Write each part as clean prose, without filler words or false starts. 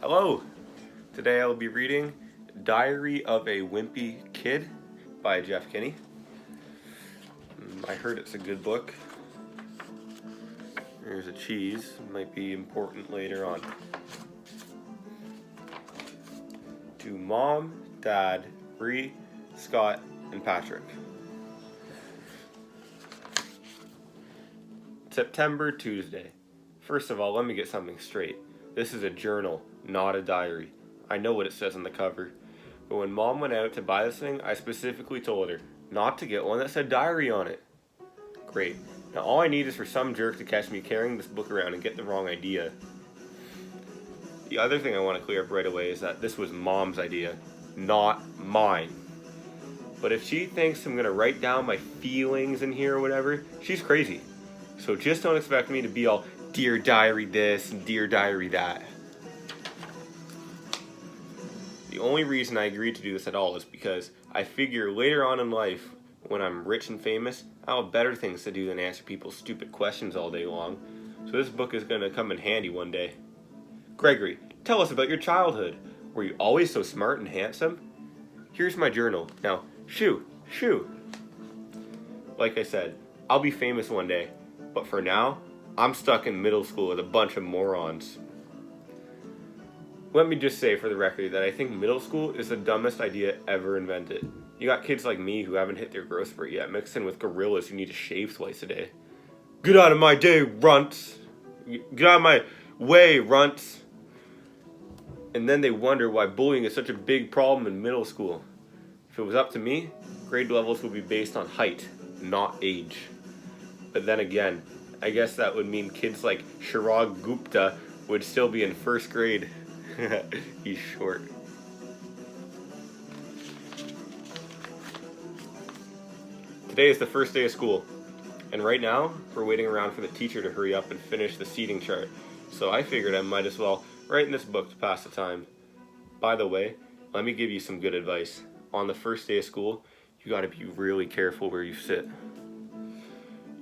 Hello! Today I will be reading Diary of a Wimpy Kid by Jeff Kinney. I heard it's a good book. There's a cheese, might be important later on. To Mom, Dad, Bree, Scott, and Patrick. September, Tuesday. First of all, let me get something straight. This is a journal, not a diary. I know what it says on the cover. But when Mom went out to buy this thing, I specifically told her not to get one that said diary on it. Great. Now all I need is for some jerk to catch me carrying this book around and get the wrong idea. The other thing I want to clear up right away is that this was Mom's idea, not mine. But if she thinks I'm going to write down my feelings in here or whatever, she's crazy. So just don't expect me to be all, Dear Diary this and Dear Diary that. The only reason I agreed to do this at all is because I figure later on in life, when I'm rich and famous, I'll have better things to do than answer people's stupid questions all day long. So this book is going to come in handy one day. Gregory, tell us about your childhood. Were you always so smart and handsome? Here's my journal. Now, shoo. Like I said, I'll be famous one day. But for now, I'm stuck in middle school with a bunch of morons. Let me just say for the record that I think middle school is the dumbest idea ever invented. You got kids like me who haven't hit their growth spurt yet, mixed in with gorillas who need to shave twice a day. Get out of my day, runts! Get out of my way, runts! And then they wonder why bullying is such a big problem in middle school. If it was up to me, grade levels would be based on height, not age. But then again, I guess that would mean kids like Chirag Gupta would still be in first grade. He's short. Today is the first day of school, and right now we're waiting around for the teacher to hurry up and finish the seating chart. So I figured I might as well write in this book to pass the time. By the way, let me give you some good advice. On the first day of school, you gotta be really careful where you sit.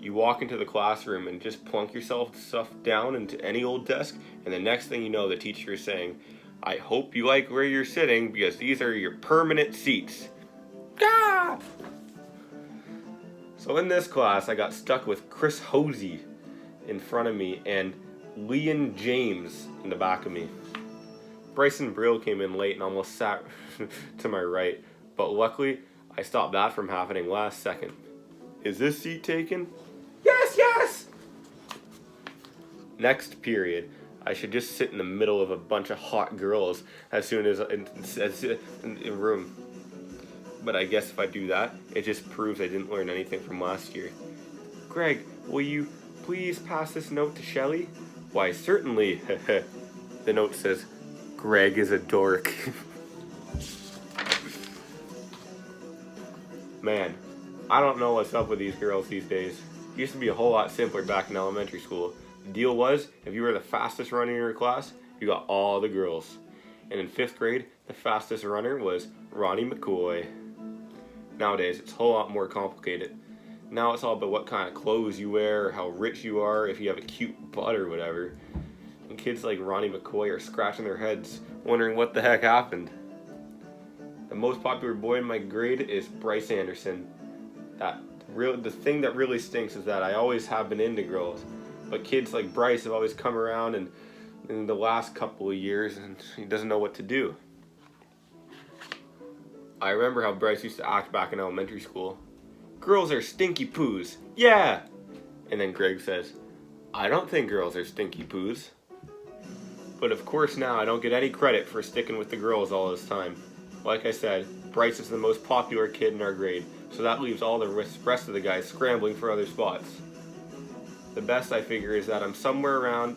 You walk into the classroom and just plunk yourself stuff down into any old desk, and the next thing you know, the teacher is saying, I hope you like where you're sitting because these are your permanent seats. Gah! So in this class, I got stuck with Chris Hosey in front of me and Leon James in the back of me. Bryson Brill came in late and almost sat to my right, but luckily, I stopped that from happening last second. Is this seat taken? Yes! Next period, I should just sit in the middle of a bunch of hot girls as soon as in the room. But I guess if I do that, it just proves I didn't learn anything from last year. Greg, will you please pass this note to Shelley? Why, certainly. The note says, Greg is a dork. Man, I don't know what's up with these girls these days. It used to be a whole lot simpler back in elementary school. The deal was, if you were the fastest runner in your class, you got all the girls. And in 5th grade, the fastest runner was Ronnie McCoy. Nowadays, it's a whole lot more complicated. Now it's all about what kind of clothes you wear, or how rich you are, if you have a cute butt or whatever. And kids like Ronnie McCoy are scratching their heads, wondering what the heck happened. The most popular boy in my grade is Bryce Anderson. The thing that really stinks is that I always have been into girls, but kids like Bryce have always come around in the last couple of years and he doesn't know what to do. I remember how Bryce used to act back in elementary school. Girls are stinky poos, yeah! And then Greg says, I don't think girls are stinky poos. But of course now I don't get any credit for sticking with the girls all this time. Like I said, Bryce is the most popular kid in our grade, so that leaves all the rest of the guys scrambling for other spots. The best I figure is that I'm somewhere around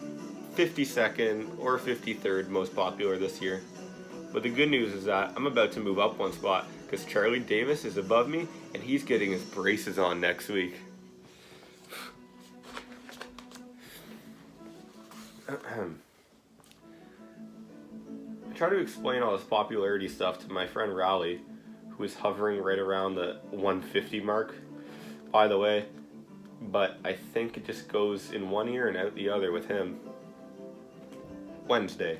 52nd or 53rd most popular this year. But the good news is that I'm about to move up one spot because Charlie Davis is above me and he's getting his braces on next week. I try to explain all this popularity stuff to my friend Raleigh, who is hovering right around the 150 mark, by the way, but I think it just goes in one ear and out the other with him. Wednesday.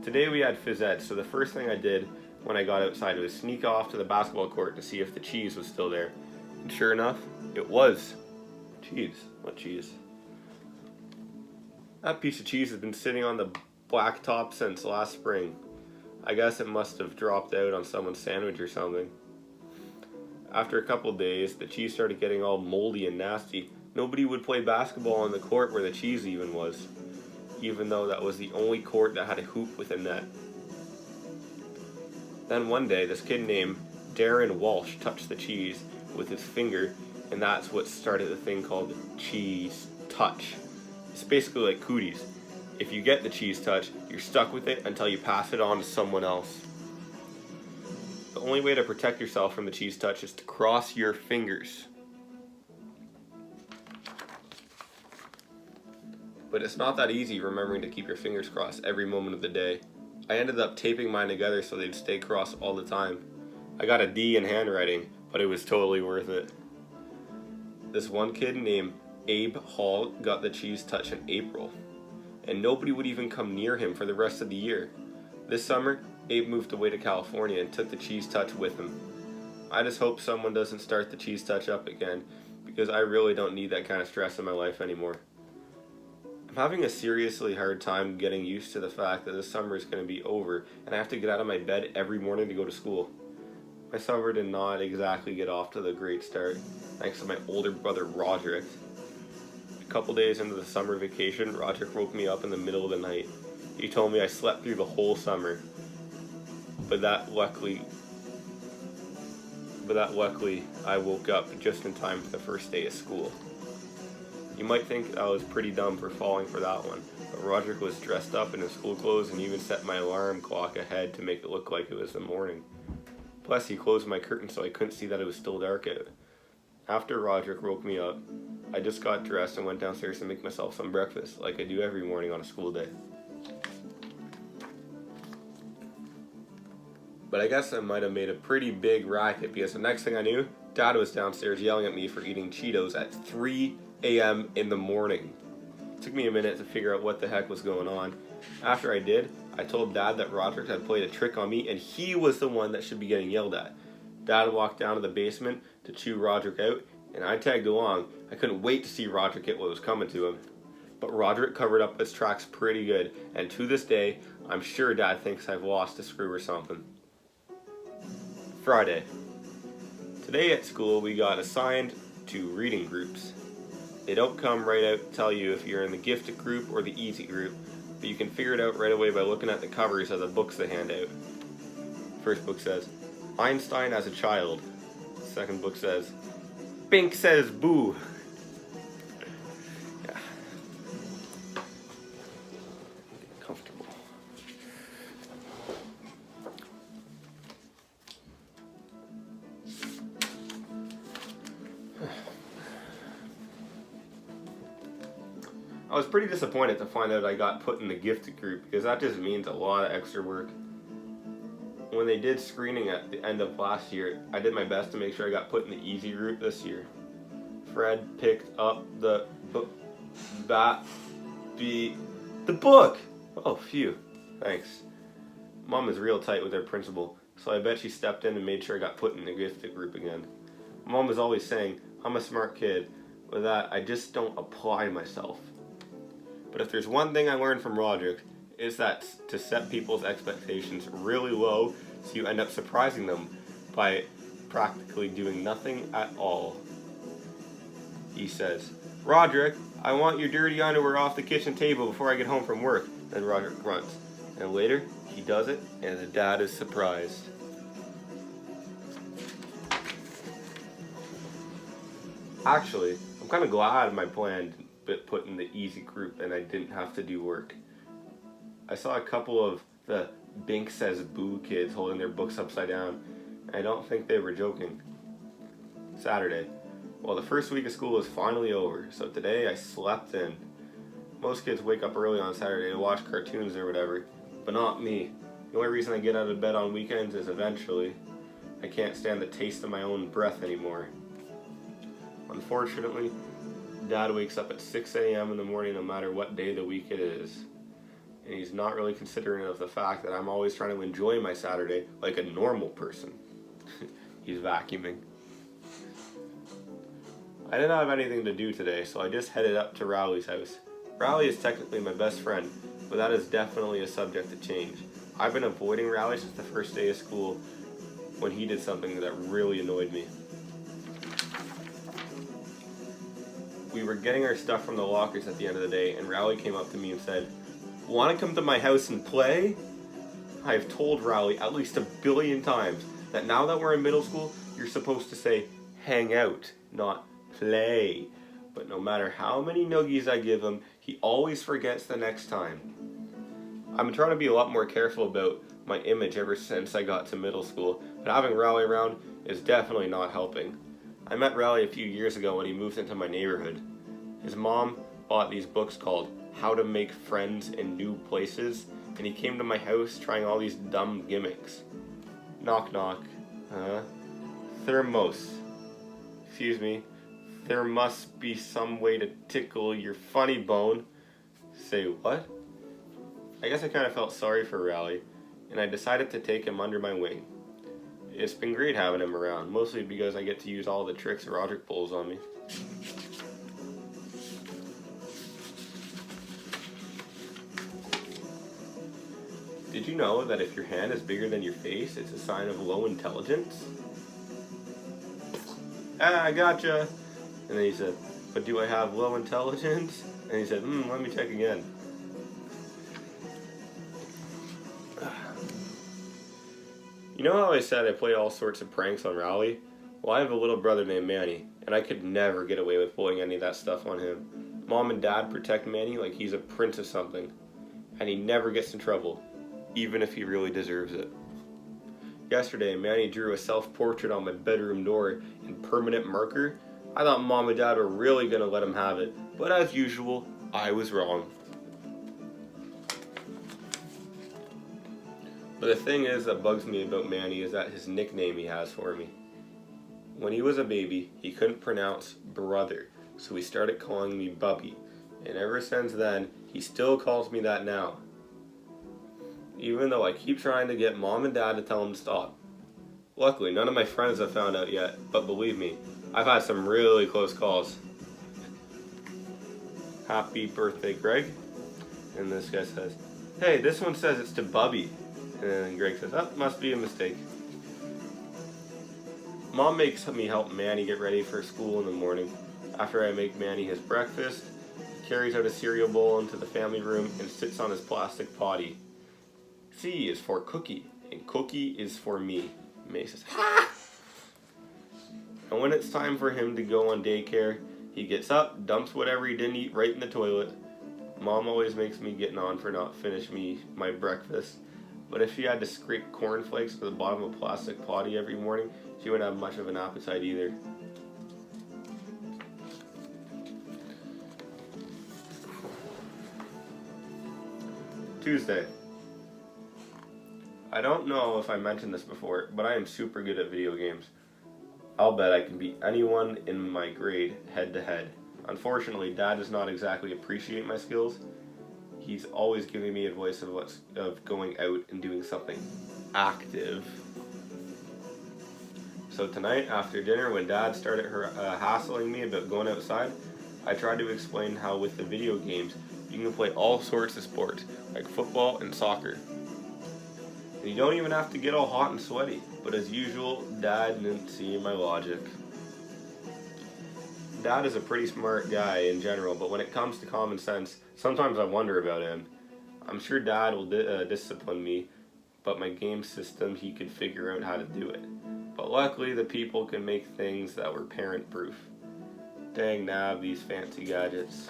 Today we had phys ed, so the first thing I did when I got outside was sneak off to the basketball court to see if the cheese was still there. And sure enough, it was. Cheese. What cheese? That piece of cheese has been sitting on the blacktop since last spring. I guess it must have dropped out on someone's sandwich or something. After a couple days, the cheese started getting all moldy and nasty. Nobody would play basketball on the court where the cheese even was, even though that was the only court that had a hoop with a net. Then one day, this kid named Darren Walsh touched the cheese with his finger, and that's what started the thing called cheese touch. It's basically like cooties. If you get the cheese touch, you're stuck with it until you pass it on to someone else. The only way to protect yourself from the cheese touch is to cross your fingers. But it's not that easy remembering to keep your fingers crossed every moment of the day. I ended up taping mine together so they'd stay crossed all the time. I got a D in handwriting, but it was totally worth it. This one kid named Abe Hall got the cheese touch in April, and nobody would even come near him for the rest of the year. This summer, Abe moved away to California and took the cheese touch with him. I just hope someone doesn't start the cheese touch up again, because I really don't need that kind of stress in my life anymore. I'm having a seriously hard time getting used to the fact that this summer is going to be over and I have to get out of my bed every morning to go to school. My summer did not exactly get off to the great start, thanks to my older brother Roderick. A couple days into the summer vacation, Roderick woke me up in the middle of the night. He told me I slept through the whole summer, but that luckily I woke up just in time for the first day of school. You might think I was pretty dumb for falling for that one, but Roderick was dressed up in his school clothes and even set my alarm clock ahead to make it look like it was the morning. Plus, he closed my curtain so I couldn't see that it was still dark out. After Roderick woke me up, I just got dressed and went downstairs to make myself some breakfast, like I do every morning on a school day. But I guess I might have made a pretty big racket because the next thing I knew, Dad was downstairs yelling at me for eating Cheetos at 3 a.m. in the morning. It took me a minute to figure out what the heck was going on. After I did, I told Dad that Roderick had played a trick on me and he was the one that should be getting yelled at. Dad walked down to the basement to chew Roderick out, and I tagged along. I couldn't wait to see Roderick get what was coming to him. But Roderick covered up his tracks pretty good, and to this day, I'm sure Dad thinks I've lost a screw or something. Friday. Today at school we got assigned to reading groups. They don't come right out and tell you if you're in the gifted group or the easy group, but you can figure it out right away by looking at the covers of the books they hand out. First book says, Einstein as a child. Second book says, Bink says boo. Yeah. Get comfortable. I was pretty disappointed to find out I got put in the gifted group because that just means a lot of extra work. When they did screening at the end of last year, I did my best to make sure I got put in the easy group this year. Fred picked up the book. The book! Oh, phew. Thanks. Mom is real tight with her principal, so I bet she stepped in and made sure I got put in the gifted group again. Mom was always saying, I'm a smart kid. With that, I just don't apply myself. But if there's one thing I learned from Roderick, is that to set people's expectations really low so you end up surprising them by practically doing nothing at all. He says, Roderick, I want your dirty underwear off the kitchen table before I get home from work. Then Roderick grunts. And later, he does it, and the dad is surprised. Actually, I'm kind of glad my plan put in the easy group and I didn't have to do work. I saw a couple of the Bink Says Boo kids holding their books upside down, and I don't think they were joking. Saturday. Well, the first week of school is finally over, so today I slept in. Most kids wake up early on Saturday to watch cartoons or whatever, but not me. The only reason I get out of bed on weekends is eventually. I can't stand the taste of my own breath anymore. Unfortunately, Dad wakes up at 6 a.m. in the morning no matter what day of the week it is. and he's not really considerate of the fact that I'm always trying to enjoy my Saturday like a normal person. He's vacuuming. I didn't have anything to do today, so I just headed up to Rowley's house. Rowley is technically my best friend, but that is definitely a subject to change. I've been avoiding Rowley since the first day of school when he did something that really annoyed me. We were getting our stuff from the lockers at the end of the day, and Rowley came up to me and said, "Want to come to my house and play?" I've told Rowley at least 1,000,000,000 times that now that we're in middle school, you're supposed to say hang out, not play. But no matter how many noogies I give him, he always forgets the next time. I've been trying to be a lot more careful about my image ever since I got to middle school, but having Rowley around is definitely not helping. I met Rowley a few years ago when he moved into my neighborhood. His mom bought these books called How to Make Friends in New Places, and he came to my house trying all these dumb gimmicks. Knock knock. Thermos. Excuse me. There must be some way to tickle your funny bone. Say what? I guess I kind of felt sorry for Rowley, and I decided to take him under my wing. It's been great having him around, mostly because I get to use all the tricks Roderick pulls on me. Did you know that if your hand is bigger than your face, it's a sign of low intelligence? I gotcha. And then he said, "But do I have low intelligence?" And he said, let me check again. You know how I said I play all sorts of pranks on Rowley? Well, I have a little brother named Manny, and I could never get away with pulling any of that stuff on him. Mom and Dad protect Manny like he's a prince of something, and he never gets in trouble, even if he really deserves it. Yesterday, Manny drew a self-portrait on my bedroom door in permanent marker. I thought Mom and Dad were really going to let him have it, but as usual, I was wrong. But the thing is that bugs me about Manny is that his nickname he has for me. When he was a baby, he couldn't pronounce brother, so he started calling me Bubby, and ever since then, he still calls me that now. Even though I keep trying to get Mom and Dad to tell him to stop. Luckily, none of my friends have found out yet, but believe me, I've had some really close calls. Happy birthday, Greg. And this guy says, "Hey, this one says it's to Bubby." And then Greg says, "Oh, must be a mistake." Mom makes me help Manny get ready for school in the morning. After I make Manny his breakfast, he carries out a cereal bowl into the family room and sits on his plastic potty. C is for Cookie, and Cookie is for me. May says, "Ha!" And when it's time for him to go on daycare, he gets up, dumps whatever he didn't eat right in the toilet. Mom always makes me get on for not finishing my breakfast. But if she had to scrape cornflakes to the bottom of a plastic potty every morning, she wouldn't have much of an appetite either. Tuesday. I don't know if I mentioned this before, but I am super good at video games. I'll bet I can beat anyone in my grade head to head. Unfortunately, Dad does not exactly appreciate my skills. He's always giving me advice of going out and doing something active. So tonight, after dinner, when Dad started hassling me about going outside, I tried to explain how with the video games, you can play all sorts of sports, like football and soccer. And you don't even have to get all hot and sweaty. But as usual, Dad didn't see my logic. Dad is a pretty smart guy in general, but when it comes to common sense, sometimes I wonder about him. I'm sure Dad will discipline me, but my game system, he could figure out how to do it. But luckily, the people can make things that were parent-proof. Dang nab, these fancy gadgets.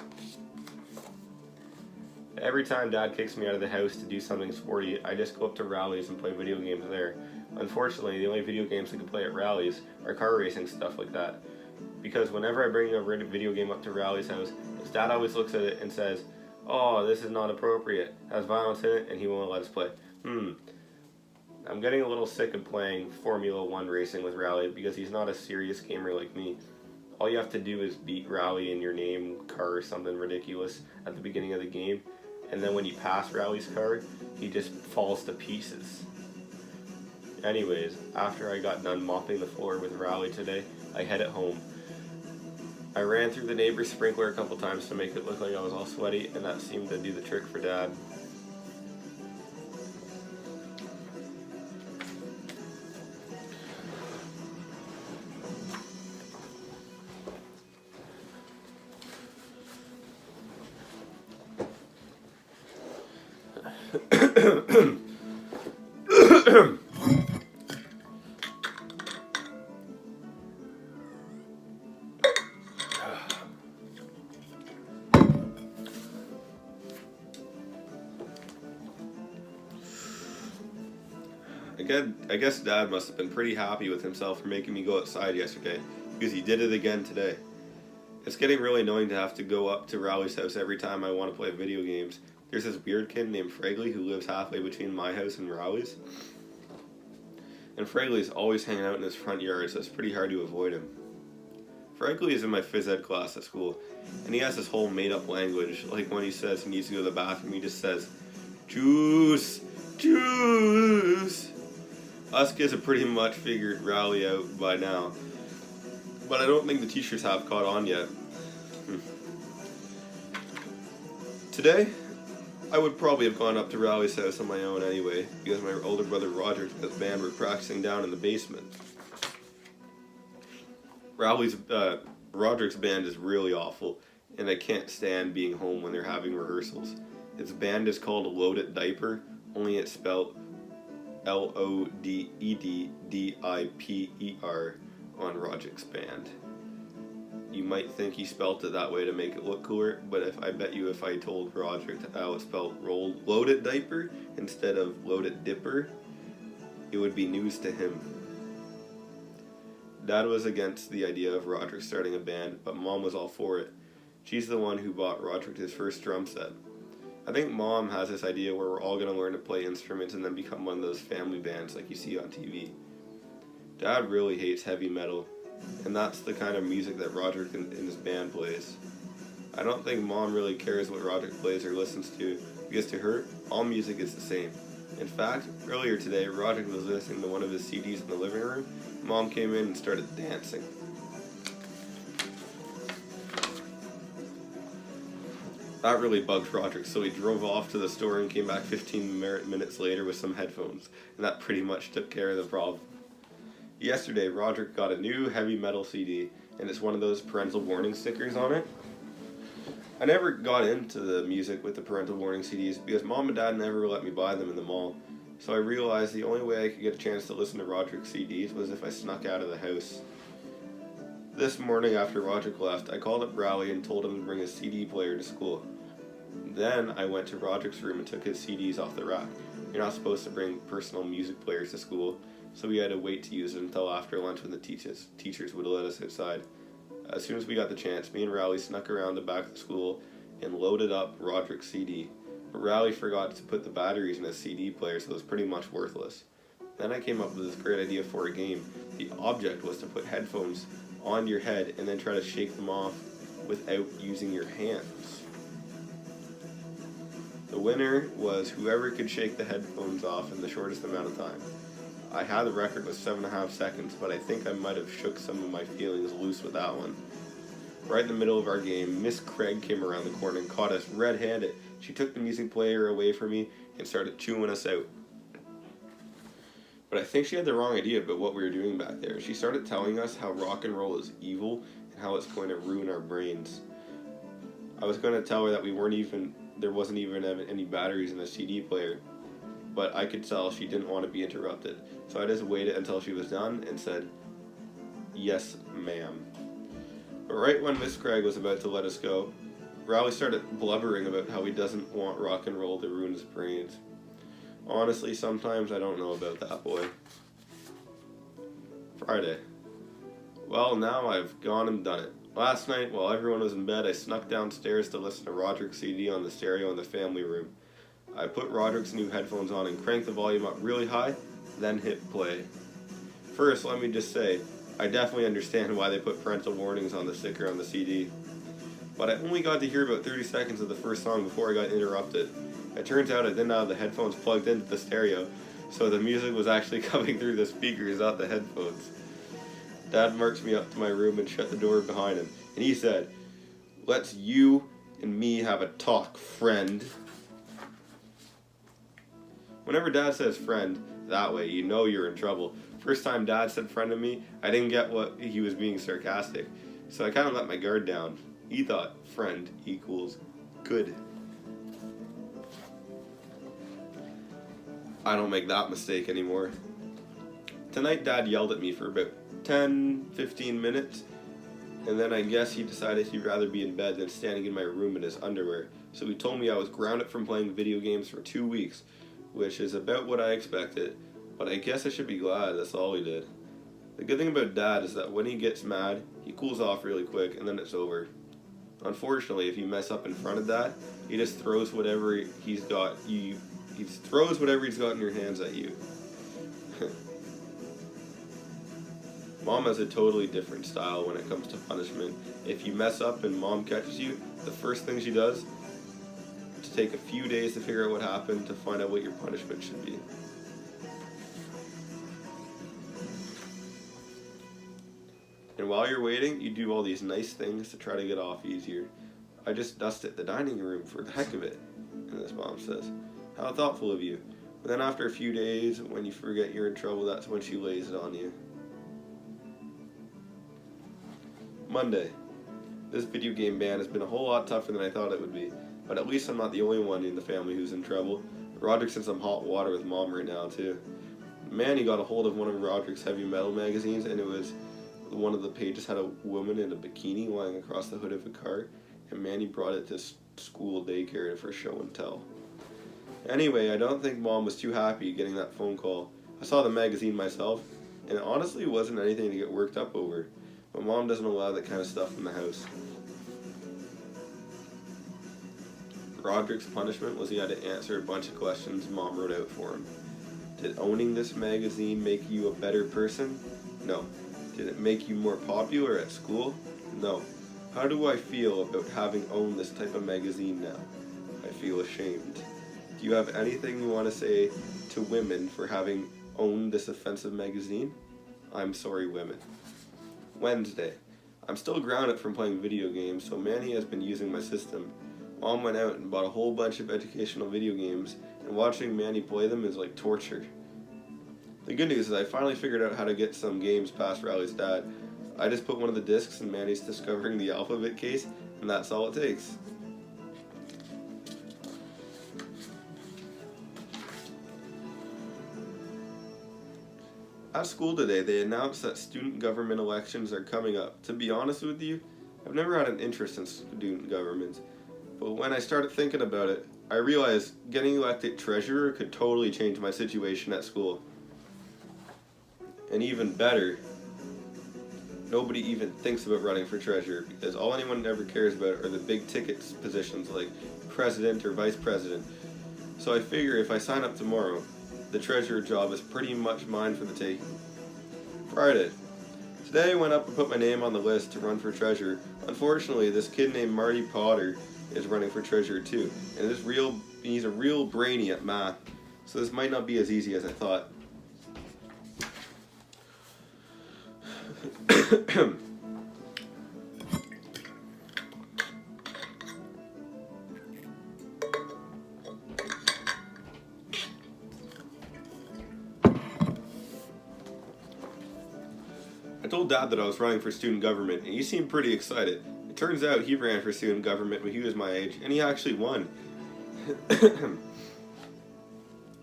Every time Dad kicks me out of the house to do something sporty, I just go up to Rallies and play video games there. Unfortunately, the only video games I can play at Rallies are car racing, stuff like that. Because whenever I bring a video game up to Rally's house, his dad always looks at it and says, "Oh, this is not appropriate, has violence in it, and he won't let us play." I'm getting a little sick of playing Formula 1 racing with Rally because he's not a serious gamer like me. All you have to do is beat Rally in your name car or something ridiculous at the beginning of the game, and then when you pass Rowley's car, he just falls to pieces. Anyways, after I got done mopping the floor with Rowley today, I headed home. I ran through the neighbor's sprinkler a couple times to make it look like I was all sweaty, and that seemed to do the trick for Dad. I guess Dad must have been pretty happy with himself for making me go outside yesterday, because he did it again today. It's getting really annoying to have to go up to Rowley's house every time I want to play video games. There's this weird kid named Fragley who lives halfway between my house and Rowley's. And Fragley's always hanging out in his front yard, so it's pretty hard to avoid him. Fragley is in my phys ed class at school, and he has this whole made-up language. Like when he says he needs to go to the bathroom, he just says, "Juice! Juice!" Us kids have pretty much figured Rowley out by now, but I don't think the teachers have caught on yet. Today, I would probably have gone up to Rowley's house on my own anyway, because my older brother Roger and his band were practicing down in the basement. Roderick's band is really awful, and I can't stand being home when they're having rehearsals. His band is called Loaded Diaper, only it's spelled Loedddiper on Roderick's band. You might think he spelt it that way to make it look cooler, but I bet you if I told Roderick how it's spelled Loaded Diaper instead of Loaded Dipper, it would be news to him. Dad was against the idea of Roderick starting a band, but Mom was all for it. She's the one who bought Roderick his first drum set. I think Mom has this idea where we're all going to learn to play instruments and then become one of those family bands like you see on TV. Dad really hates heavy metal, and that's the kind of music that Roderick and his band plays. I don't think Mom really cares what Roderick plays or listens to, because to her, all music is the same. In fact, earlier today, Roderick was listening to one of his CDs in the living room. Mom came in and started dancing. That really bugged Roderick, so he drove off to the store and came back 15 minutes later with some headphones, and that pretty much took care of the problem. Yesterday, Roderick got a new heavy metal CD, and it's one of those parental warning stickers on it. I never got into the music with the parental warning CDs because Mom and Dad never let me buy them in the mall, so I realized the only way I could get a chance to listen to Roderick's CDs was if I snuck out of the house. This morning after Roderick left, I called up Rowley and told him to bring his CD player to school. Then I went to Roderick's room and took his CDs off the rack. You're not supposed to bring personal music players to school, so we had to wait to use it until after lunch when the teachers would let us outside. As soon as we got the chance, me and Rowley snuck around the back of the school and loaded up Roderick's CD. But Rowley forgot to put the batteries in his CD player, so it was pretty much worthless. Then I came up with this great idea for a game. The object was to put headphones on your head and then try to shake them off without using your hands. The winner was whoever could shake the headphones off in the shortest amount of time. I had the record with 7.5 seconds, but I think I might have shook some of my feelings loose with that one. Right in the middle of our game, Miss Craig came around the corner and caught us red-handed. She took the music player away from me and started chewing us out. But I think she had the wrong idea about what we were doing back there. She started telling us how rock and roll is evil and how it's going to ruin our brains. I was going to tell her that there wasn't even any batteries in the CD player, but I could tell she didn't want to be interrupted. So I just waited until she was done and said, "Yes, ma'am." But right when Miss Craig was about to let us go, Rowley started blubbering about how he doesn't want rock and roll to ruin his brains. Honestly, sometimes I don't know about that boy. Friday. Well, now I've gone and done it. Last night, while everyone was in bed, I snuck downstairs to listen to Roderick's CD on the stereo in the family room. I put Roderick's new headphones on and cranked the volume up really high, then hit play. First, let me just say, I definitely understand why they put parental warnings on the sticker on the CD. but I only got to hear about 30 seconds of the first song before I got interrupted. It turns out I didn't have the headphones plugged into the stereo, so the music was actually coming through the speakers, not the headphones. Dad marched me up to my room and shut the door behind him, and he said, "Let's you and me have a talk, friend." Whenever Dad says friend that way, you know you're in trouble. First time Dad said friend to me, I didn't get what he was being sarcastic, so I kind of let my guard down. He thought friend equals good. I don't make that mistake anymore. Tonight Dad yelled at me for about 10-15 minutes, and then I guess he decided he'd rather be in bed than standing in my room in his underwear, so he told me I was grounded from playing video games for 2 weeks, which is about what I expected, but I guess I should be glad that's all he did. The good thing about Dad is that when he gets mad, he cools off really quick and then it's over. Unfortunately, if you mess up in front of Dad, he just throws whatever he's got he throws whatever he's got in your hands at you. Mom has a totally different style when it comes to punishment. If you mess up and Mom catches you, the first thing she does is to take a few days to figure out what happened to find out what your punishment should be. And while you're waiting, you do all these nice things to try to get off easier. I just dusted the dining room for the heck of it, and this Mom says, "How thoughtful of you." But then after a few days, when you forget you're in trouble, that's when she lays it on you. Monday. This video game ban has been a whole lot tougher than I thought it would be, but at least I'm not the only one in the family who's in trouble. Roderick's in some hot water with Mom right now too. Manny got a hold of one of Roderick's heavy metal magazines, and it was one of the pages had a woman in a bikini lying across the hood of a car, and Manny brought it to school daycare for show and tell. Anyway, I don't think Mom was too happy getting that phone call. I saw the magazine myself, and it honestly wasn't anything to get worked up over. But Mom doesn't allow that kind of stuff in the house. Roderick's punishment was he had to answer a bunch of questions Mom wrote out for him. Did owning this magazine make you a better person? No. Did it make you more popular at school? No. How do I feel about having owned this type of magazine now? I feel ashamed. Do you have anything you want to say to women for having owned this offensive magazine? I'm sorry, women. Wednesday. I'm still grounded from playing video games, so Manny has been using my system. Mom went out and bought a whole bunch of educational video games, and watching Manny play them is like torture. The good news is I finally figured out how to get some games past Riley's dad. I just put one of the discs in Manny's Discovering the Alphabet case, and that's all it takes. At school today, they announced that student government elections are coming up. To be honest with you, I've never had an interest in student government, but when I started thinking about it, I realized getting elected treasurer could totally change my situation at school. And even better, nobody even thinks about running for treasurer because all anyone ever cares about are the big ticket positions like president or vice president. So I figure if I sign up tomorrow, the treasurer job is pretty much mine for the taking. Friday. Today I went up and put my name on the list to run for treasurer. Unfortunately, this kid named Marty Potter is running for treasurer too, and he's a real brainy at math, so this might not be as easy as I thought. I told Dad that I was running for student government, and he seemed pretty excited. It turns out he ran for student government when he was my age, and he actually won.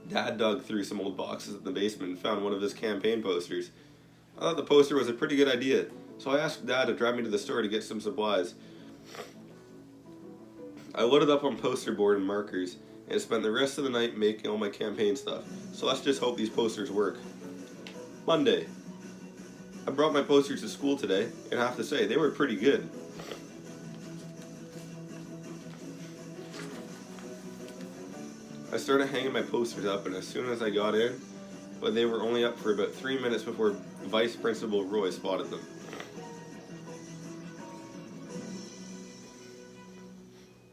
Dad dug through some old boxes in the basement and found one of his campaign posters. I thought the poster was a pretty good idea, so I asked Dad to drive me to the store to get some supplies. I loaded up on poster board and markers, and spent the rest of the night making all my campaign stuff, so let's just hope these posters work. Monday. I brought my posters to school today, and I have to say, they were pretty good. I started hanging my posters up, and as soon as I got in, but they were only up for about 3 minutes before Vice Principal Roy spotted them.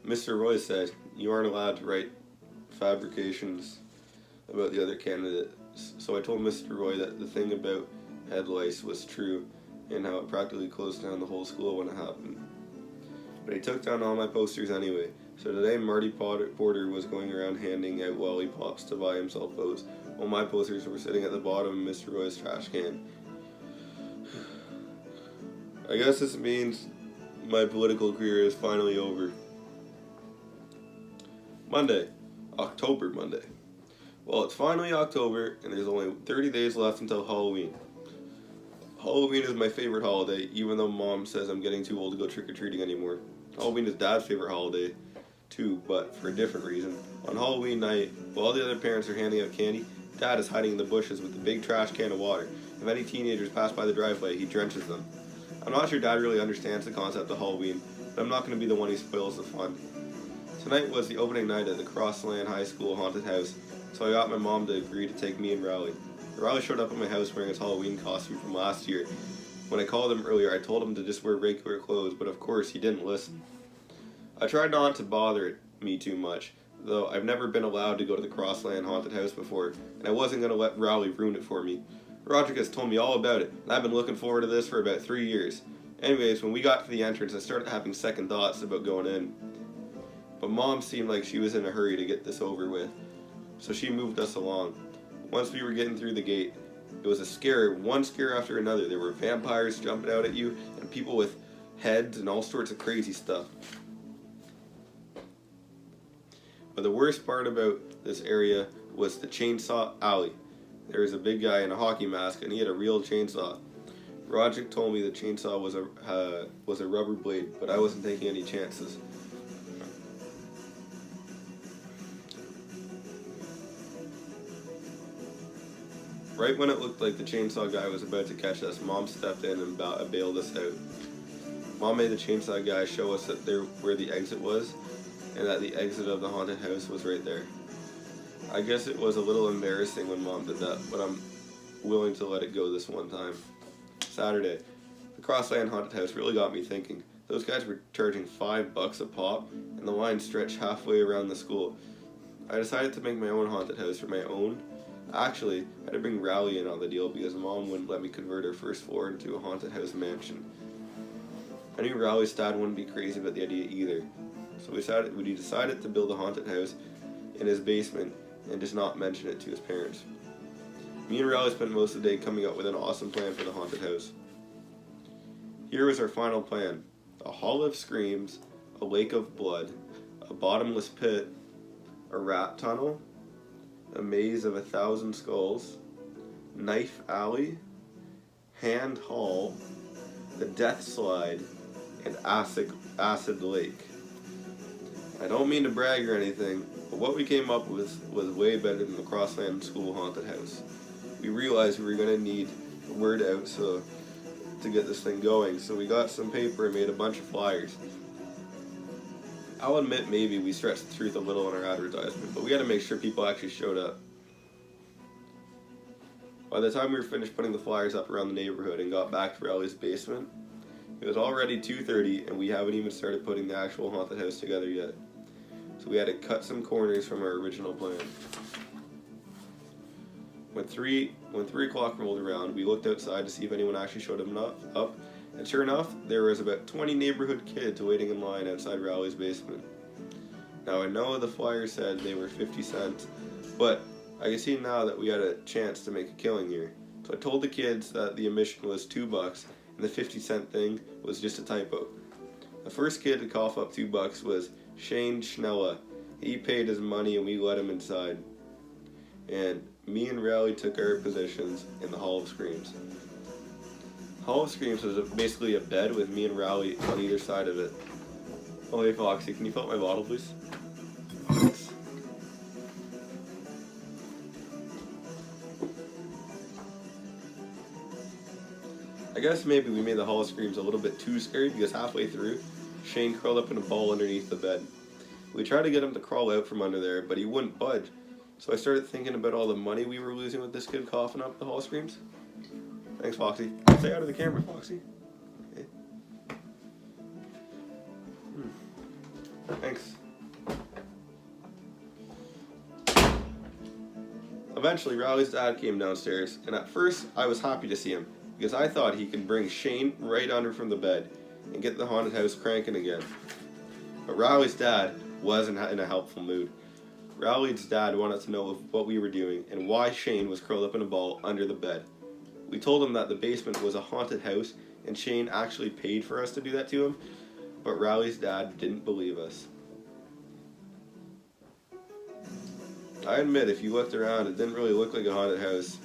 Mr. Roy said you aren't allowed to write fabrications about the other candidates. So I told Mr. Roy that the thing about head lice was true and how it practically closed down the whole school when it happened. But he took down all my posters anyway. So today Marty Porter was going around handing out lollipops to buy himself votes, while my posters were sitting at the bottom of Mr. Roy's trash can. I guess this means my political career is finally over. Monday, October Monday. Well, it's finally October, and there's only 30 days left until Halloween. Halloween is my favorite holiday, even though Mom says I'm getting too old to go trick-or-treating anymore. Halloween is Dad's favorite holiday, too, but for a different reason. On Halloween night, while all the other parents are handing out candy, Dad is hiding in the bushes with a big trash can of water. If any teenagers pass by the driveway, he drenches them. I'm not sure Dad really understands the concept of Halloween, but I'm not going to be the one who spoils the fun. Tonight was the opening night at the Crossland High School haunted house, so I got my mom to agree to take me and Riley. Riley showed up at my house wearing his Halloween costume from last year. When I called him earlier, I told him to just wear regular clothes, but of course he didn't listen. I tried not to bother me too much, though I've never been allowed to go to the Crossland haunted house before, and I wasn't going to let Riley ruin it for me. Roderick has told me all about it, and I've been looking forward to this for about 3 years. Anyways, when we got to the entrance, I started having second thoughts about going in. But Mom seemed like she was in a hurry to get this over with, so she moved us along. Once we were getting through the gate, it was a scare, one scare after another. There were vampires jumping out at you, and people with heads and all sorts of crazy stuff. But the worst part about this area was the chainsaw alley. There was a big guy in a hockey mask, and he had a real chainsaw. Roderick told me the chainsaw was a rubber blade, but I wasn't taking any chances. Right when it looked like the chainsaw guy was about to catch us, Mom stepped in and bailed us out. Mom made the chainsaw guy show us where the exit was, and that the exit of the haunted house was right there. I guess it was a little embarrassing when Mom did that, but I'm willing to let it go this one time. Saturday, the Crossland haunted house really got me thinking. Those guys were charging $5 a pop, and the line stretched halfway around the school. I decided to make my own haunted house for my own. Actually, I had to bring Riley in on the deal because Mom wouldn't let me convert her first floor into a haunted house mansion. I knew Riley's dad wouldn't be crazy about the idea either, so we decided to build a haunted house in his basement and just not mention it to his parents. Me and Riley spent most of the day coming up with an awesome plan for the haunted house. Here was our final plan: a hall of screams, a lake of blood, a bottomless pit, a rat tunnel, a maze of 1,000 skulls, knife alley, hand hall, the death slide, and acid lake. I don't mean to brag or anything, but what we came up with was way better than the Crossland School haunted house. We realized we were going to need the word out to get this thing going, so we got some paper and made a bunch of flyers. I'll admit maybe we stretched the truth a little in our advertisement, but we had to make sure people actually showed up. By the time we were finished putting the flyers up around the neighborhood and got back to Riley's basement, it was already 2:30 and we haven't even started putting the actual haunted house together yet. So we had to cut some corners from our original plan. When 3 o'clock rolled around, we looked outside to see if anyone actually showed up, and sure enough, there was about 20 neighborhood kids waiting in line outside Riley's basement. Now I know the flyer said they were 50 cents, but I can see now that we had a chance to make a killing here. So I told the kids that the admission was $2 and the 50-cent thing was just a typo. The first kid to cough up $2 was Shane Schnella. He paid his money and we let him inside. And me and Riley took our positions in the Hall of Screams. Hall of Screams was basically a bed with me and Riley on either side of it. Oh hey Foxy, can you fill up my bottle please? Thanks. I guess maybe we made the Hall of Screams a little bit too scary because halfway through, Shane curled up in a ball underneath the bed. We tried to get him to crawl out from under there, but he wouldn't budge. So I started thinking about all the money we were losing with this kid coughing up the Hall of Screams. Thanks, Foxy. Stay out of the camera, Foxy. Okay. Thanks. Eventually, Riley's dad came downstairs, and at first, I was happy to see him, because I thought he could bring Shane right under from the bed and get the haunted house cranking again. But Riley's dad wasn't in a helpful mood. Riley's dad wanted to know what we were doing and why Shane was curled up in a ball under the bed. We told him that the basement was a haunted house and Shane actually paid for us to do that to him, but Riley's dad didn't believe us. I admit, if you looked around, it didn't really look like a haunted house.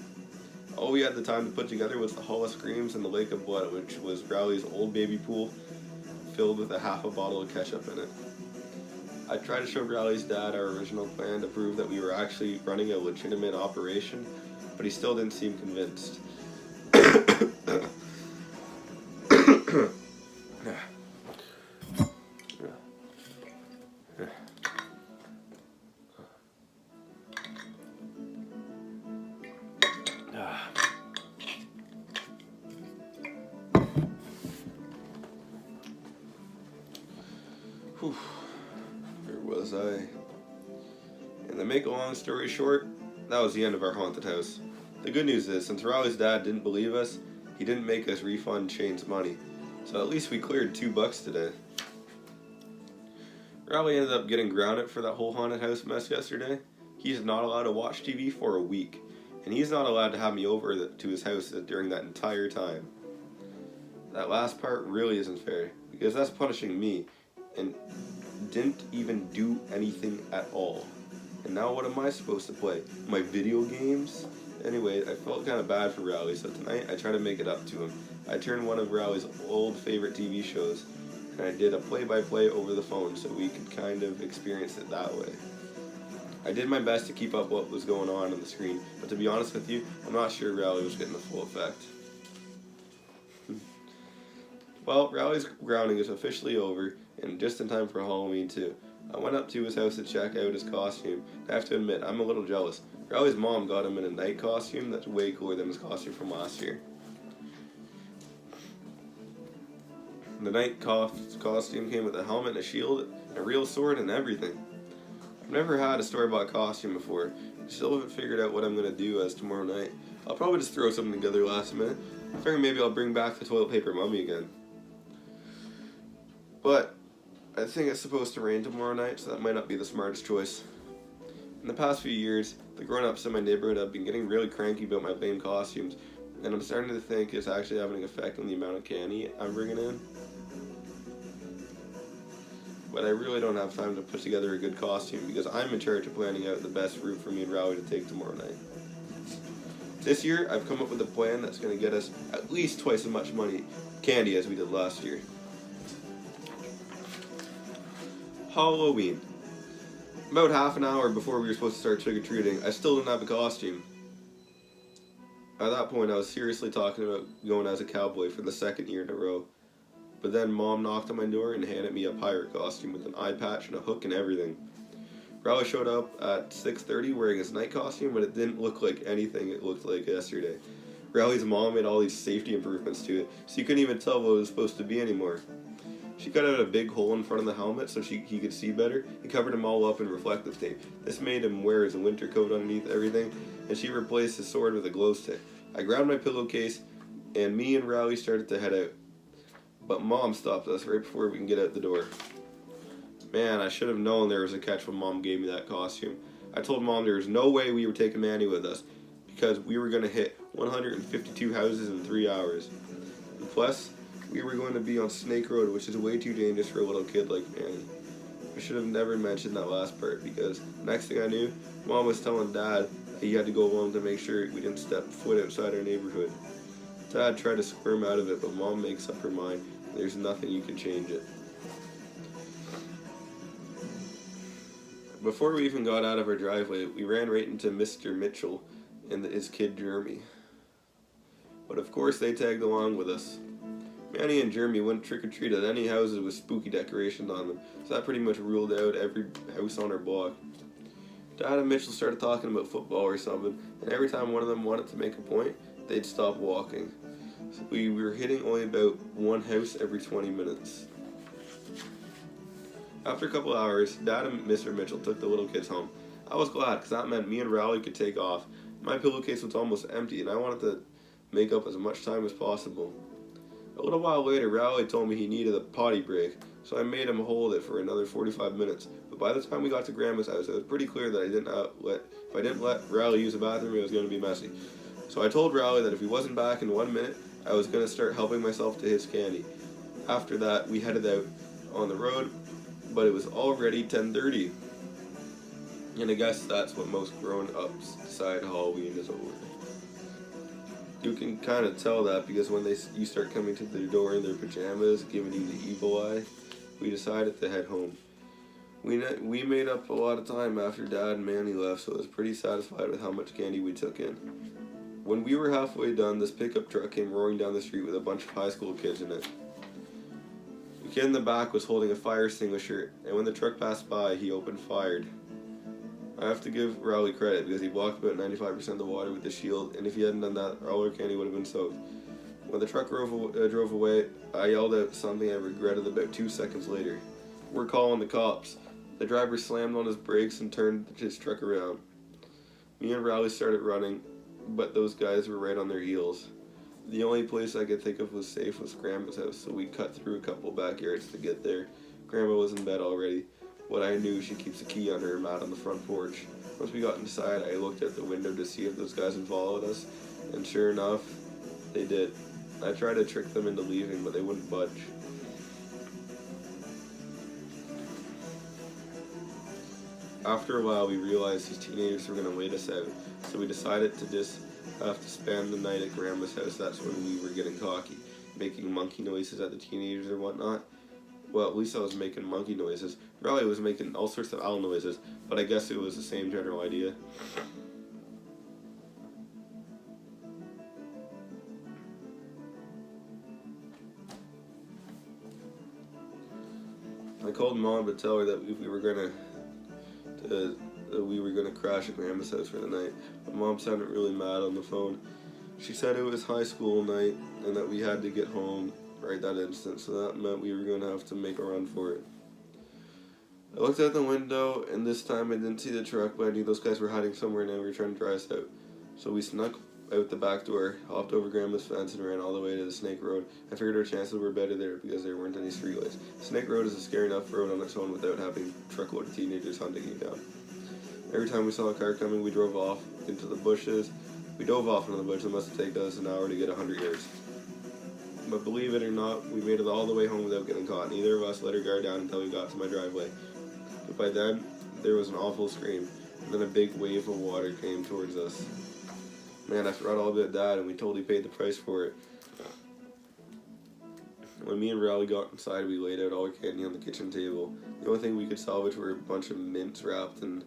All we had the time to put together was the Hall of Screams and the Lake of Blood, which was Riley's old baby pool filled with a half a bottle of ketchup in it. I tried to show Riley's dad our original plan to prove that we were actually running a legitimate operation, but he still didn't seem convinced. Where was I? And to make a long story short, that was the end of our haunted house. The good news is, since Riley's dad didn't believe us, he didn't make us refund Shane's money. So at least we cleared $2 today. Riley ended up getting grounded for that whole haunted house mess yesterday. He's not allowed to watch TV for a week. And he's not allowed to have me over to his house during that entire time. That last part really isn't fair, because that's punishing me and didn't even do anything at all. And now what am I supposed to play? My video games? Anyway, I felt kind of bad for Riley, so tonight I tried to make it up to him. I turned one of Riley's old favorite TV shows, and I did a play-by-play over the phone so we could kind of experience it that way. I did my best to keep up what was going on the screen, but to be honest with you, I'm not sure Riley was getting the full effect. Well, Riley's grounding is officially over, and just in time for Halloween too. I went up to his house to check out his costume. I have to admit, I'm a little jealous. Riley's mom got him in a night costume that's way cooler than his costume from last year. The night costume came with a helmet and a shield, and a real sword and everything. I've never had a store-bought costume before. I still haven't figured out what I'm going to do as tomorrow night. I'll probably just throw something together last minute. I figure maybe I'll bring back the toilet paper mummy again. But I think it's supposed to rain tomorrow night, so that might not be the smartest choice. In the past few years, the grown-ups in my neighborhood have been getting really cranky about my lame costumes, and I'm starting to think it's actually having an effect on the amount of candy I'm bringing in. But I really don't have time to put together a good costume because I'm in charge of planning out the best route for me and Riley to take tomorrow night. This year, I've come up with a plan that's going to get us at least twice as much candy as we did last year. Halloween. About half an hour before we were supposed to start trick-or-treating, I still didn't have a costume. At that point, I was seriously talking about going as a cowboy for the second year in a row. But then Mom knocked on my door and handed me a pirate costume with an eye patch and a hook and everything. Riley showed up at 6:30 wearing his night costume, but it didn't look like anything it looked like yesterday. Riley's mom made all these safety improvements to it, so you couldn't even tell what it was supposed to be anymore. She cut out a big hole in front of the helmet so he could see better and covered him all up in reflective tape. This made him wear his winter coat underneath everything, and she replaced his sword with a glow stick. I grabbed my pillowcase, and me and Riley started to head out. But Mom stopped us right before we can get out the door. Man, I should have known there was a catch when Mom gave me that costume. I told Mom there was no way we were taking Manny with us because we were going to hit 152 houses in 3 hours. And plus, we were going to be on Snake Road, which is way too dangerous for a little kid like Manny. I should have never mentioned that last part because next thing I knew, Mom was telling Dad that he had to go along to make sure we didn't step foot outside our neighborhood. Dad tried to squirm out of it, but Mom makes up her mind. There's nothing you can change it. Before we even got out of our driveway, we ran right into Mr. Mitchell and his kid Jeremy. But of course they tagged along with us. Manny and Jeremy wouldn't trick-or-treat at any houses with spooky decorations on them, so that pretty much ruled out every house on our block. Dad and Mitchell started talking about football or something, and every time one of them wanted to make a point, they'd stop walking. So we were hitting only about one house every 20 minutes. After a couple hours, Dad and Mr. Mitchell took the little kids home. I was glad because that meant me and Riley could take off. My pillowcase was almost empty, and I wanted to make up as much time as possible. A little while later, Rowley told me he needed a potty break, so I made him hold it for another 45 minutes. But by the time we got to Grandma's house, it was pretty clear that if I didn't let Rowley use the bathroom, it was going to be messy. So I told Rowley that if he wasn't back in 1 minute, I was going to start helping myself to his candy. After that, we headed out on the road, but it was already 10:30. And I guess that's what most grown-ups decide Halloween is over. You can kind of tell that because when you start coming to their door in their pajamas, giving you the evil eye, we decided to head home. We made up a lot of time after Dad and Manny left, so I was pretty satisfied with how much candy we took in. When we were halfway done, this pickup truck came roaring down the street with a bunch of high school kids in it. The kid in the back was holding a fire extinguisher, and when the truck passed by, he opened fire. I have to give Rowley credit because he blocked about 95% of the water with the shield, and if he hadn't done that, all our candy would have been soaked. When the truck drove away, I yelled out something I regretted about 2 seconds later. "We're calling the cops." The driver slammed on his brakes and turned his truck around. Me and Rowley started running, but those guys were right on their heels. The only place I could think of was safe was Grandma's house, so we cut through a couple backyards to get there. Grandma was in bed already. What I knew, she keeps a key under her mat on the front porch. Once we got inside, I looked at the window to see if those guys had followed us, and sure enough, they did. I tried to trick them into leaving, but they wouldn't budge. After a while, we realized these teenagers were going to wait us out, so we decided to just have to spend the night at Grandma's house. That's when we were getting cocky, making monkey noises at the teenagers or whatnot. Well, at least I was making monkey noises. Riley was making all sorts of owl noises, but I guess it was the same general idea. I called Mom to tell her that we were gonna crash at Grandma's house for the night, but Mom sounded really mad on the phone. She said it was high school night and that we had to get home right that instant, so that meant we were going to have to make a run for it. I looked out the window, and this time I didn't see the truck, but I knew those guys were hiding somewhere and they were trying to dry us out. So we snuck out the back door, hopped over Grandma's fence, and ran all the way to the Snake Road. I figured our chances were better there because there weren't any streetlights. Snake Road is a scary enough road on its own without having a truckload of teenagers hunting you down. Every time we saw a car coming, we drove off into the bushes. We dove off into the bush. It must have taken us an hour to get 100 yards. But believe it or not, we made it all the way home without getting caught. Neither of us let our guard down until we got to my driveway. But by then, there was an awful scream, and then a big wave of water came towards us. Man, I forgot all about that, and we totally paid the price for it. When me and Rowley got inside, we laid out all our candy on the kitchen table. The only thing we could salvage were a bunch of mints wrapped in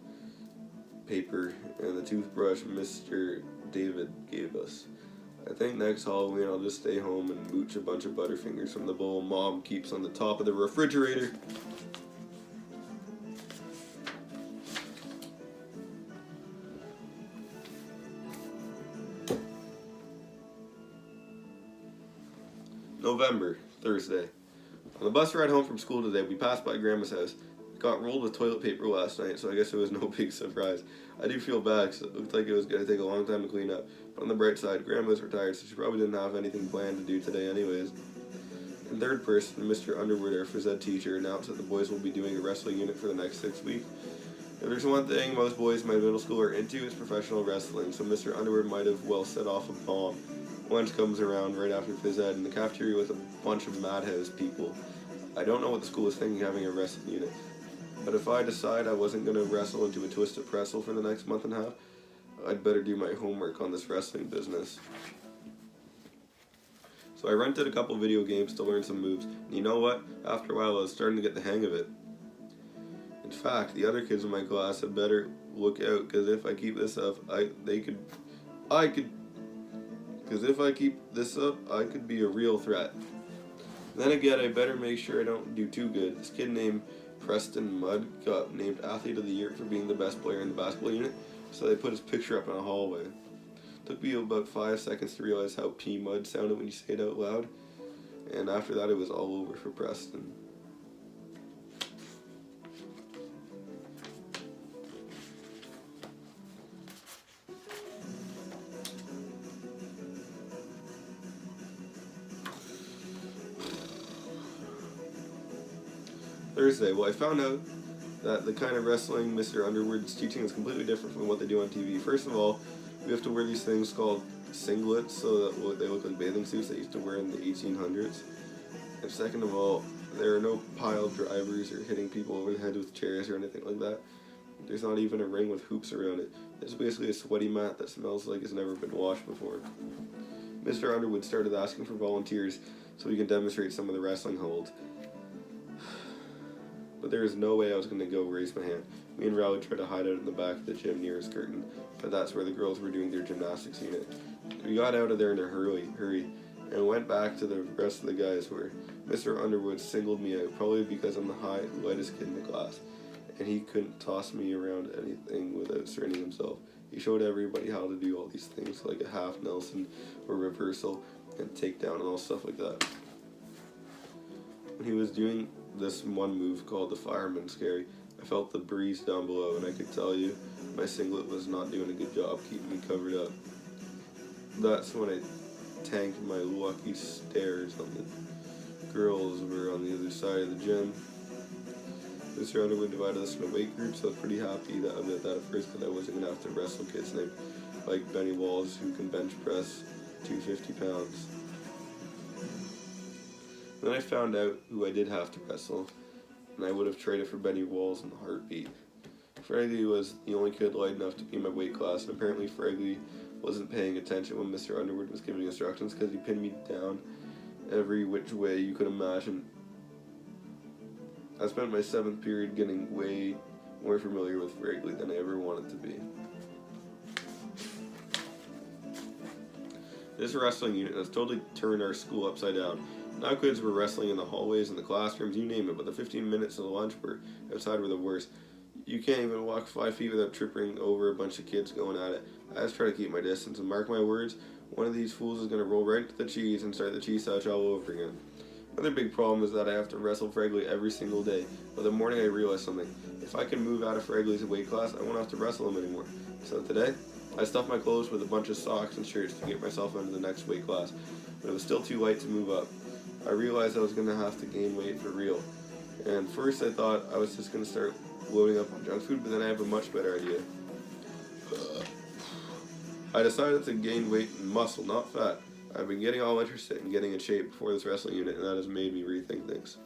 paper and the toothbrush Mr. David gave us. I think next Halloween I'll just stay home and mooch a bunch of Butterfingers from the bowl Mom keeps on the top of the refrigerator. November, Thursday. On the bus ride home from school today, we passed by Grandma's house. It got rolled with toilet paper last night, so I guess it was no big surprise. I do feel bad because it looked like it was going to take a long time to clean up. But on the bright side, Grandma's retired, so she probably didn't have anything planned to do today anyways. In third person, Mr. Underwood, our phys ed teacher, announced that the boys will be doing a wrestling unit for the next 6 weeks. If there's one thing most boys in my middle school are into, it's professional wrestling, so Mr. Underwood might have well set off a bomb. Lunch comes around right after phys ed in the cafeteria with a bunch of madhouse people. I don't know what the school was thinking having a wrestling unit, but if I decide I wasn't going to wrestle into a twisted pretzel for the next month and a half, I'd better do my homework on this wrestling business. So I rented a couple video games to learn some moves, and you know what? After a while I was starting to get the hang of it. In fact, the other kids in my class had better look out, because if I keep this up, I could be a real threat. Then again, I better make sure I don't do too good. This kid named Preston Mudd got named Athlete of the Year for being the best player in the basketball unit, so they put his picture up in a hallway. Took me about 5 seconds to realize how P Mudd sounded when you say it out loud, and after that it was all over for Preston. Thursday. Well, I found out that the kind of wrestling Mr. Underwood's teaching is completely different from what they do on TV. First of all, we have to wear these things called singlets, so that they look like bathing suits they used to wear in the 1800s. And second of all, there are no pile drivers or hitting people over the head with chairs or anything like that. There's not even a ring with hoops around it. It's basically a sweaty mat that smells like it's never been washed before. Mr. Underwood started asking for volunteers so we can demonstrate some of the wrestling holds. But there was no way I was going to go raise my hand. Me and Riley tried to hide out in the back of the gym near his curtain, but that's where the girls were doing their gymnastics unit. We got out of there in a hurry, and went back to the rest of the guys where Mr. Underwood singled me out, probably because I'm the lightest kid in the class, and he couldn't toss me around anything without straining himself. He showed everybody how to do all these things, like a half Nelson or reversal and takedown and all stuff like that. When he was doing this one move called the fireman scary, I felt the breeze down below, and I could tell you my singlet was not doing a good job keeping me covered up. That's when I tanked my lucky stares on the girls were on the other side of the gym. Mr. Underwood divided us into weight groups, so I was pretty happy about that at first, because I wasn't going to have to wrestle kids named like Benny Walls who can bench press 250 pounds. Then I found out who I did have to wrestle, and I would have traded for Benny Walls in a heartbeat. Fragley was the only kid light enough to be in my weight class, and apparently Fragley wasn't paying attention when Mr. Underwood was giving instructions, because he pinned me down every which way you could imagine. I spent my 7th period getting way more familiar with Fragley than I ever wanted to be. This wrestling unit has totally turned our school upside down. Now kids were wrestling in the hallways, in the classrooms, you name it, but the 15 minutes of the lunch were outside were the worst. You can't even walk 5 feet without tripping over a bunch of kids going at it. I just try to keep my distance, and mark my words, one of these fools is going to roll right into the cheese and start the cheese touch all over again. Another big problem is that I have to wrestle Fragley every single day, but the morning I realized something. If I can move out of Fragley's weight class, I won't have to wrestle him anymore. So today, I stuffed my clothes with a bunch of socks and shirts to get myself into the next weight class, but it was still too light to move up. I realized I was going to have to gain weight for real, and first I thought I was just going to start loading up on junk food, but then I have a much better idea. I decided to gain weight and muscle, not fat. I've been getting all interested in getting in shape before this wrestling unit, and that has made me rethink things.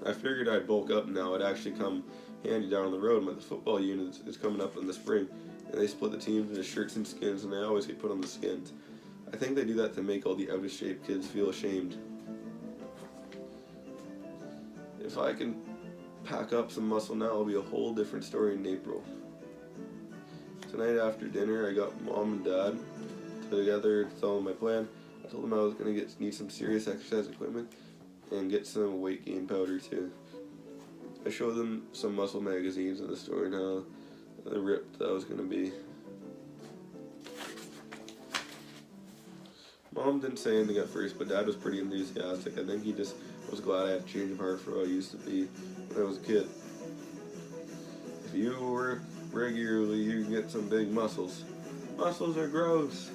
I figured I'd bulk up now. It'd actually come handy down the road, but the football unit is coming up in the spring, and they split the teams into shirts and skins, and I always get put on the skins. I think they do that to make all the out-of-shape kids feel ashamed. If I can pack up some muscle now, it'll be a whole different story in April. Tonight after dinner, I got Mom and Dad together to tell them my plan. I told them I was going to need some serious exercise equipment and get some weight gain powder too. I showed them some muscle magazines in the store and how ripped I was going to be. Mom didn't say anything at first, but Dad was pretty enthusiastic. I think he just was glad I had a change of heart for what I used to be when I was a kid. If you work regularly, you can get some big muscles. Muscles are gross.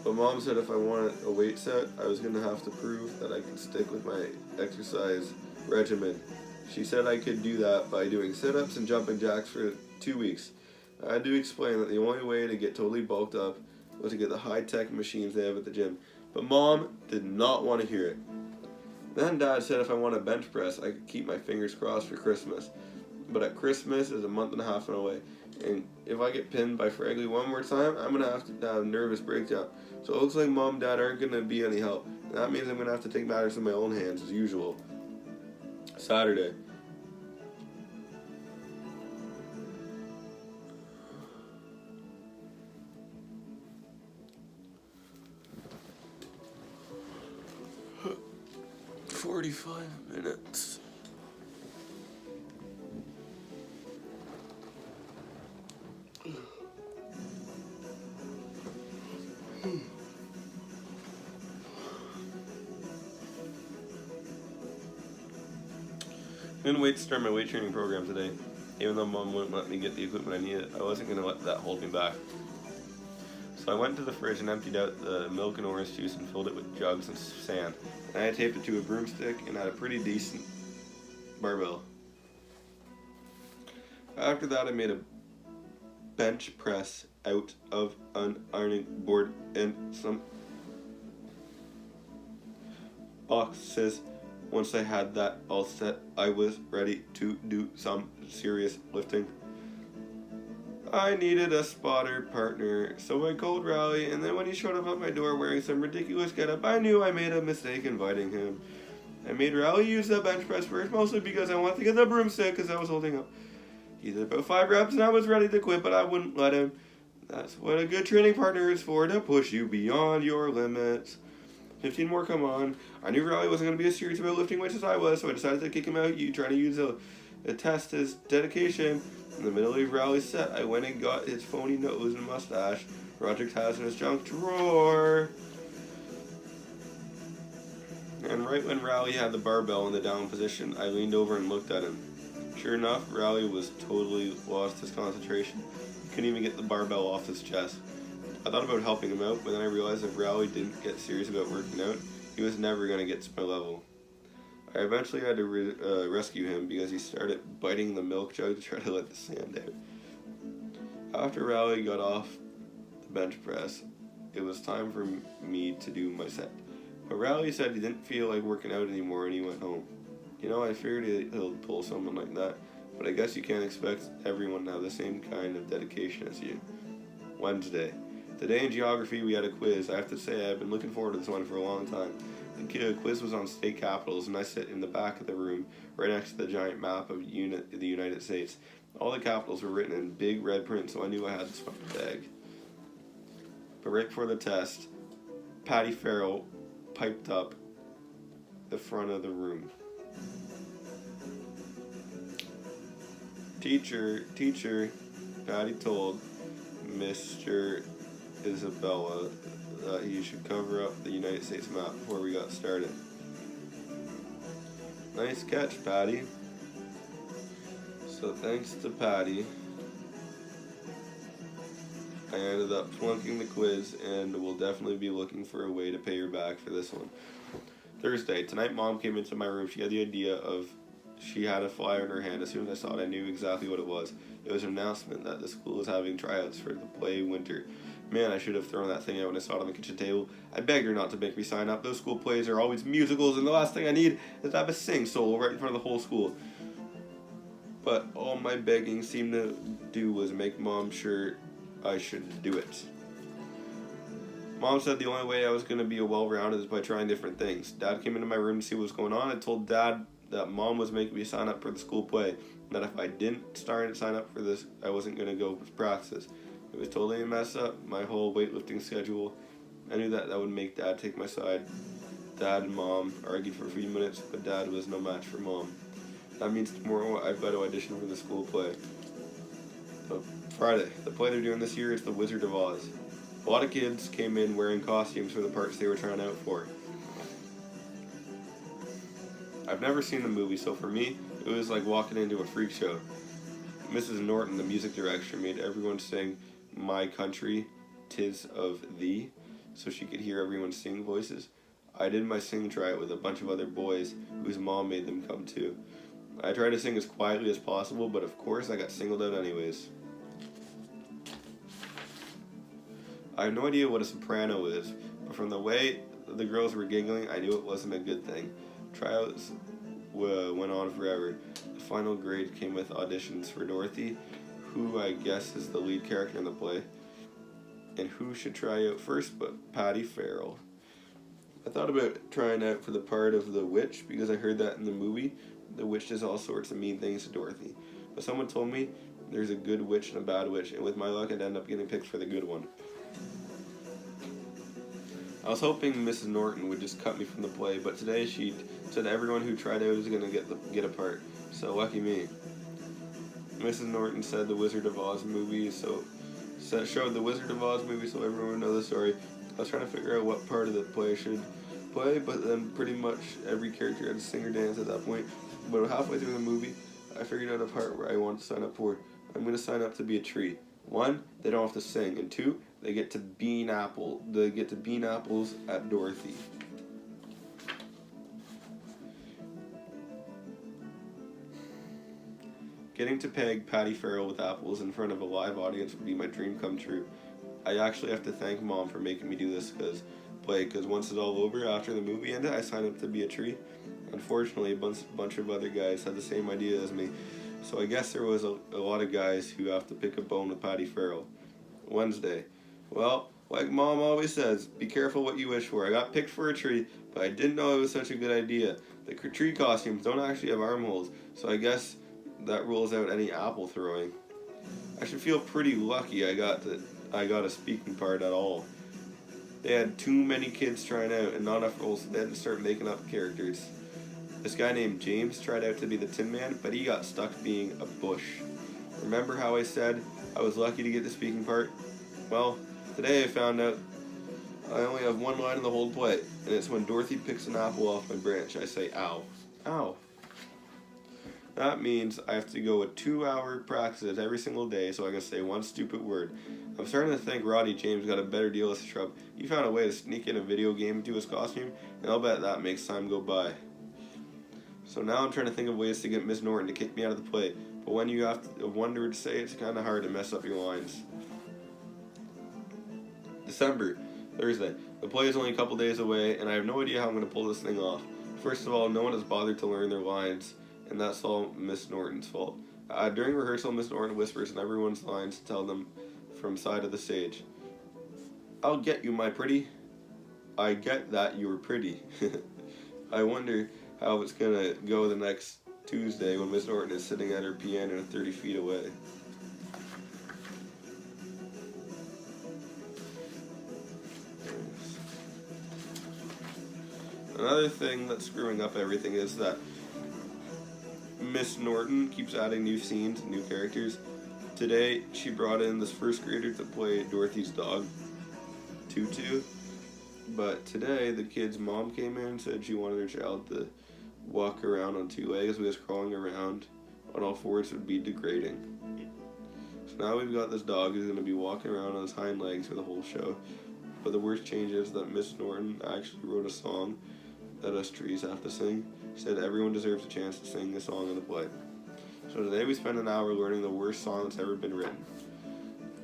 But Mom said if I wanted a weight set, I was going to have to prove that I could stick with my exercise regimen. She said I could do that by doing sit-ups and jumping jacks for 2 weeks. I had to explain that the only way to get totally bulked up was to get the high-tech machines they have at the gym. But Mom did not want to hear it. Then Dad said if I want a bench press, I could keep my fingers crossed for Christmas. But at Christmas is a month and a half away, and if I get pinned by Fragley one more time, I'm going to have to have a nervous breakdown. So it looks like Mom and Dad aren't going to be any help. And that means I'm going to have to take matters in my own hands as usual. Saturday. "45 minutes. I couldn't wait to start my weight training program today. Even though Mom wouldn't let me get the equipment I needed, I wasn't going to let that hold me back. So I went to the fridge and emptied out the milk and orange juice and filled it with jugs and sand. And I taped it to a broomstick and had a pretty decent barbell. After that, I made a bench press out of an ironing board and some boxes. Once I had that all set, I was ready to do some serious lifting. I needed a spotter partner, so I called Raleigh, and then when he showed up at my door wearing some ridiculous getup, I knew I made a mistake inviting him. I made Raleigh use the bench press first, mostly because I wanted to get the broomstick because I was holding up. He did about 5 reps and I was ready to quit, but I wouldn't let him. That's what a good training partner is for, to push you beyond your limits. 15 more, come on. I knew Raleigh wasn't going to be as serious about lifting weights as I was, so I decided to kick him out. You trying to use a test his dedication. In the middle of Raleigh's set, I went and got his phony nose and mustache Roderick has in his junk drawer. And right when Raleigh had the barbell in the down position, I leaned over and looked at him. Sure enough, Raleigh was totally lost his concentration. He couldn't even get the barbell off his chest. I thought about helping him out, but then I realized if Raleigh didn't get serious about working out, he was never going to get to my level. I eventually had to rescue him because he started biting the milk jug to try to let the sand out. After Raleigh got off the bench press, it was time for me to do my set. But Raleigh said he didn't feel like working out anymore and he went home. You know, I figured he'll pull someone like that, but I guess you can't expect everyone to have the same kind of dedication as you. Wednesday. Today in geography we had a quiz. I have to say I've been looking forward to this one for a long time. The quiz was on state capitals, and I sit in the back of the room, right next to the giant map of the United States. All the capitals were written in big red print, so I knew I had to swap the bag. But right before the test, Patty Farrell piped up the front of the room. Teacher, Patty told Mr. Isabella that he should cover up the United States map before we got started. Nice catch, Patty. So thanks to Patty, I ended up flunking the quiz and will definitely be looking for a way to pay her back for this one. Thursday, tonight Mom came into my room. She had the idea of, she had a flyer in her hand. As soon as I saw it, I knew exactly what it was. It was an announcement that the school is having tryouts for the play winter. Man, I should have thrown that thing out when I saw it on the kitchen table. I begged her not to make me sign up. Those school plays are always musicals, and the last thing I need is to have a sing solo right in front of the whole school. But all my begging seemed to do was make Mom sure I should do it. Mom said the only way I was going to be a well-rounded is by trying different things. Dad came into my room to see what was going on. I told Dad that Mom was making me sign up for the school play, and that if I didn't sign up for this, I wasn't going to go with practice. It was totally a mess up, my whole weightlifting schedule. I knew that would make Dad take my side. Dad and Mom argued for a few minutes, but Dad was no match for Mom. That means tomorrow I've got to audition for the school play. So Friday, the play they're doing this year is The Wizard of Oz. A lot of kids came in wearing costumes for the parts they were trying out for. I've never seen the movie, so for me, it was like walking into a freak show. Mrs. Norton, the music director, made everyone sing My Country, 'Tis of Thee, so she could hear everyone's singing voices. I did my sing tryout with a bunch of other boys whose mom made them come too. I tried to sing as quietly as possible, but of course I got singled out anyways. I have no idea what a soprano is, but from the way the girls were giggling, I knew it wasn't a good thing. Tryouts went on forever. The final grade came with auditions for Dorothy, who I guess is the lead character in the play. And who should try out first but Patty Farrell. I thought about trying out for the part of the witch because I heard that in the movie, the witch does all sorts of mean things to Dorothy. But someone told me there's a good witch and a bad witch, and with my luck I'd end up getting picked for the good one. I was hoping Mrs. Norton would just cut me from the play, but today she said everyone who tried out is going to get a part, so lucky me. Mrs. Norton said the Wizard of Oz movie, showed the Wizard of Oz movie so everyone would know the story. I was trying to figure out what part of the play I should play, but then pretty much every character had to sing or dance at that point. But halfway through the movie, I figured out a part where I wanted to sign up for. I'm going to sign up to be a tree. 1, they don't have to sing, and 2, They get to bean apples at Dorothy. Getting to peg Patty Farrell with apples in front of a live audience would be my dream come true. I actually have to thank Mom for making me do this because once it's all over, after the movie ended, I signed up to be a tree. Unfortunately, a bunch of other guys had the same idea as me, so I guess there was a lot of guys who have to pick a bone with Patty Farrell. Wednesday. Well, like Mom always says, be careful what you wish for. I got picked for a tree, but I didn't know it was such a good idea. The tree costumes don't actually have armholes, so I guess that rules out any apple throwing. I should feel pretty lucky I got a speaking part at all. They had too many kids trying out and not enough roles, so they had to start making up characters. This guy named James tried out to be the Tin Man, but he got stuck being a bush. Remember how I said I was lucky to get the speaking part? Well, today I found out I only have one line in the whole play, and it's when Dorothy picks an apple off my branch. I say, ow. Ow. That means I have to go a 2-hour practice every single day so I can say one stupid word. I'm starting to think Roddy James got a better deal as a shrub. He found a way to sneak in a video game into his costume, and I'll bet that makes time go by. So now I'm trying to think of ways to get Miss Norton to kick me out of the play, but when you have a word to say, it's kind of hard to mess up your lines. December, Thursday. The play is only a couple days away, and I have no idea how I'm going to pull this thing off. First of all, no one has bothered to learn their lines, and that's all Miss Norton's fault. During rehearsal, Miss Norton whispers in everyone's lines to tell them from side of the stage. I'll get you, my pretty. I get that you were pretty. I wonder how it's going to go the next Tuesday when Miss Norton is sitting at her piano 30 feet away. Another thing that's screwing up everything is that Miss Norton keeps adding new scenes and new characters. Today, she brought in this first grader to play Dorothy's dog, Tutu. But today, the kid's mom came in and said she wanted her child to walk around on 2 legs because crawling around on all fours would be degrading. So now we've got this dog who's going to be walking around on his hind legs for the whole show. But the worst change is that Miss Norton actually wrote a song that us trees have to sing. She said everyone deserves a chance to sing a song in the play. So today we spent an hour learning the worst song that's ever been written.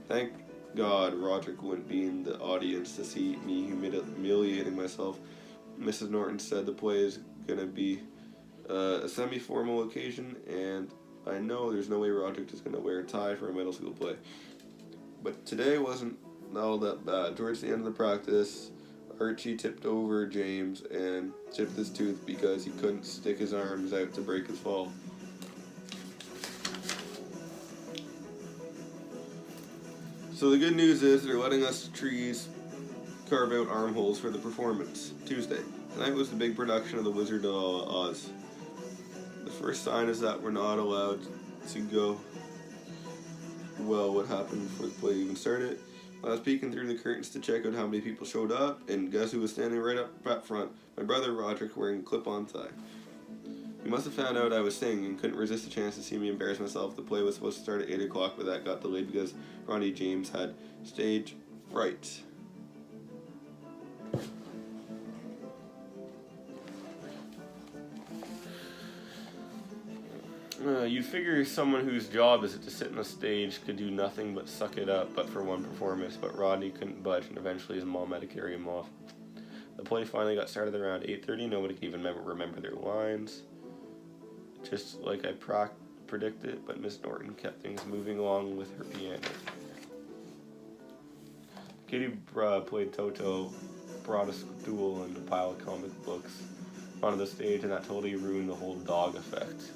Thank God Roderick wouldn't be in the audience to see me humiliating myself. Mrs. Norton said the play is going to be a semi-formal occasion, and I know there's no way Roderick is going to wear a tie for a middle school play. But today wasn't all that bad. Towards the end of the practice, Archie tipped over James and chipped his tooth because he couldn't stick his arms out to break his fall. So the good news is they're letting us trees carve out armholes for the performance. Tuesday. Tonight was the big production of The Wizard of Oz. The first sign is that we're not allowed to go. Well, what happened before the play even started? I was peeking through the curtains to check out how many people showed up, and guess who was standing right up front? My brother Roderick wearing a clip-on tie. He must have found out I was singing and couldn't resist the chance to see me embarrass myself. The play was supposed to start at 8 o'clock, but that got delayed because Ronnie James had stage fright. You'd figure someone whose job is it to sit on a stage could do nothing but suck it up but for one performance, but Rodney couldn't budge, and eventually his mom had to carry him off. The play finally got started around 8:30. Nobody could even remember their lines. Just like I predicted, but Miss Norton kept things moving along with her piano. Kitty played Toto, brought a stool and a pile of comic books onto the stage, and that totally ruined the whole dog effect.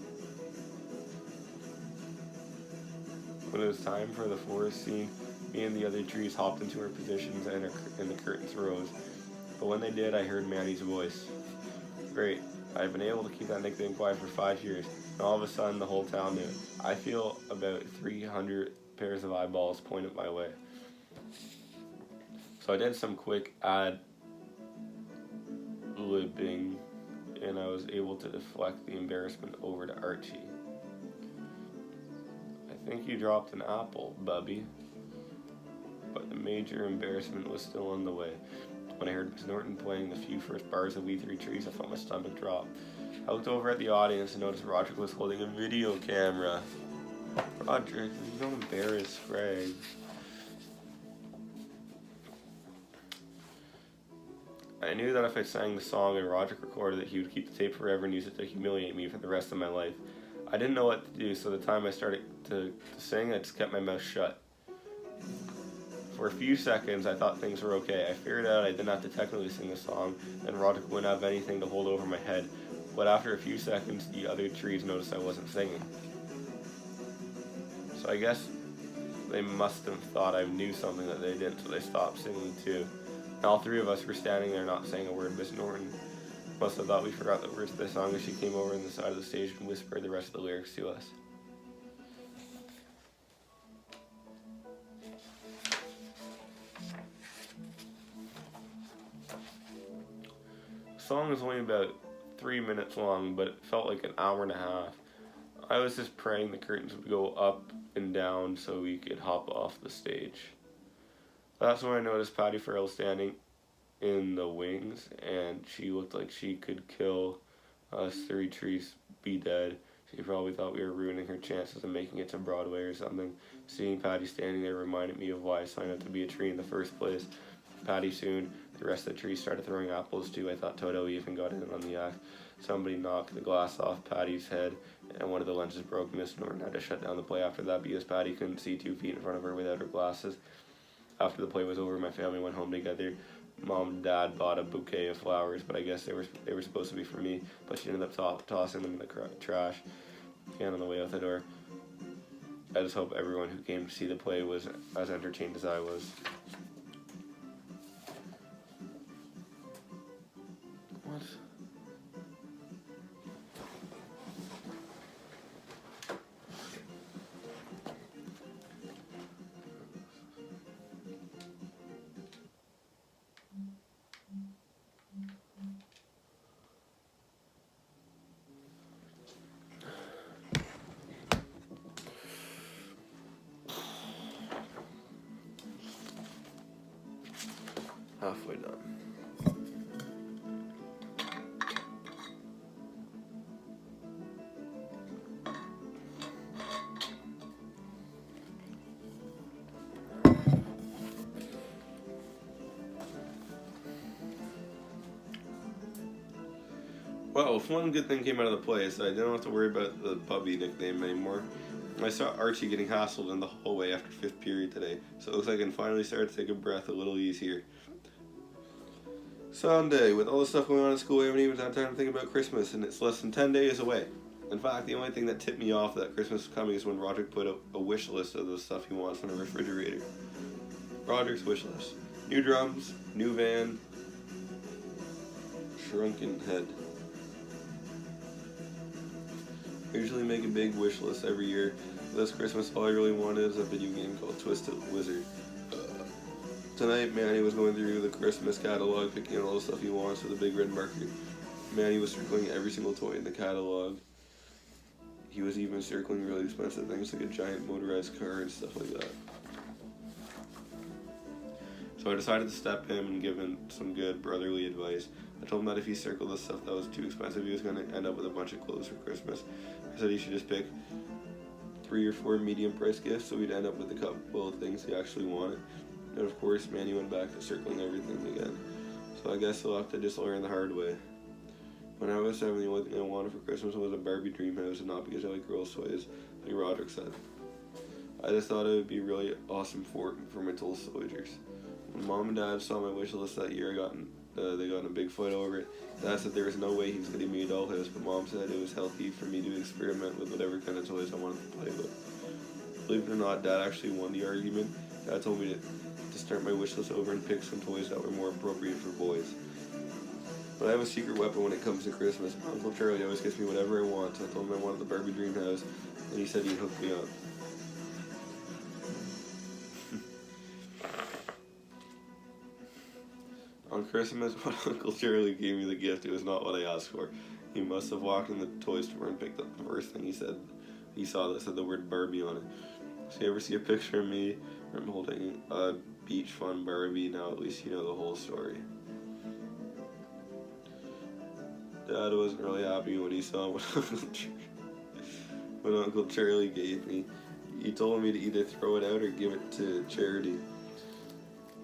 When it was time for the forest scene, me and the other trees hopped into our positions and the curtains rose. But when they did, I heard Manny's voice. Great. I've been able to keep that nickname quiet for 5 years, and all of a sudden the whole town knew. I feel about 300 pairs of eyeballs pointed my way. So I did some quick ad-libbing, and I was able to deflect the embarrassment over to Archie. I think you dropped an apple, Bubby. but the major embarrassment was still on the way. When I heard Miss Norton playing the few first bars of We Three Trees, I felt my stomach drop. I looked over at the audience and noticed Roderick was holding a video camera. Roderick, don't embarrass Greg. I knew that if I sang the song and Roderick recorded it, he would keep the tape forever and use it to humiliate me for the rest of my life. I didn't know what to do, so the time I started to sing, I just kept my mouth shut. For a few seconds, I thought things were okay. I figured out I didn't have to technically sing the song, and Roderick wouldn't have anything to hold over my head. But after a few seconds, the other trees noticed I wasn't singing. So I guess they must have thought I knew something that they didn't, so they stopped singing too. And all three of us were standing there not saying a word. Miss Norton must have thought we forgot the words of the song as she came over on the side of the stage and whispered the rest of the lyrics to us. The song was only about 3 minutes long, but it felt like an hour and a half. I was just praying the curtains would go up and down so we could hop off the stage. That's when I noticed Patty Farrell standing in the wings, and she looked like she could kill us three trees, be dead. She probably thought we were ruining her chances of making it to Broadway or something. Seeing Patty standing there reminded me of why I signed up to be a tree in the first place. Patty soon, the rest of the trees started throwing apples too. I thought Toto even got in on the act. Somebody knocked the glass off Patty's head, and one of the lenses broke. Miss Norton had to shut down the play after that because Patty couldn't see 2 feet in front of her without her glasses. After the play was over, my family went home together. Mom and Dad bought a bouquet of flowers, but I guess they were supposed to be for me, but she ended up tossing them in the trash can on the way out the door. I just hope everyone who came to see the play was as entertained as I was. What? Halfway done. Well, if one good thing came out of the play, so I didn't have to worry about the Bubby nickname anymore. I saw Archie getting hassled in the hallway after 5th period today, so it looks like I can finally start to take a breath a little easier. Sunday, with all the stuff going on in school, I haven't even had time to think about Christmas, and it's less than 10 days away. In fact, the only thing that tipped me off that Christmas was coming is when Roderick put a wish list of the stuff he wants in a refrigerator. Roderick's wish list. New drums, new van, shrunken head. I usually make a big wish list every year. This Christmas, all I really wanted is a video game called Twisted Wizard. Tonight, Manny was going through the Christmas catalog, picking out all the stuff he wants with a big red marker. Manny was circling every single toy in the catalog. He was even circling really expensive things like a giant motorized car and stuff like that. So I decided to step in and give him some good brotherly advice. I told him that if he circled the stuff that was too expensive, he was going to end up with a bunch of clothes for Christmas. I said he should just pick 3 or 4 medium price gifts so we'd end up with a couple of things he actually wanted. And of course, Manny went back to circling everything again. So I guess he'll have to just learn the hard way. When I was 7, the only thing I wanted for Christmas was a Barbie dream house, and not because I like girls' toys, like Roderick said. I just thought it would be really awesome for my little soldiers. When Mom and Dad saw my wish list that year, they got in a big fight over it. Dad said there was no way he was getting me a dollhouse, but Mom said it was healthy for me to experiment with whatever kind of toys I wanted to play with. Believe it or not, Dad actually won the argument. Dad told me to start my wish list over and pick some toys that were more appropriate for boys. But I have a secret weapon when it comes to Christmas. My Uncle Charlie always gets me whatever I want, so I told him I wanted the Barbie dream house, and he said he'd hook me up. On Christmas, when Uncle Charlie gave me the gift, it was not what I asked for. He must have walked in the toy store and picked up the first thing he saw that said the word Barbie on it. So you ever see a picture of me I'm holding a beach fun Barbie. Now at least you know the whole story. Dad wasn't really happy when he saw what Uncle Charlie gave me. He told me to either throw it out or give it to charity.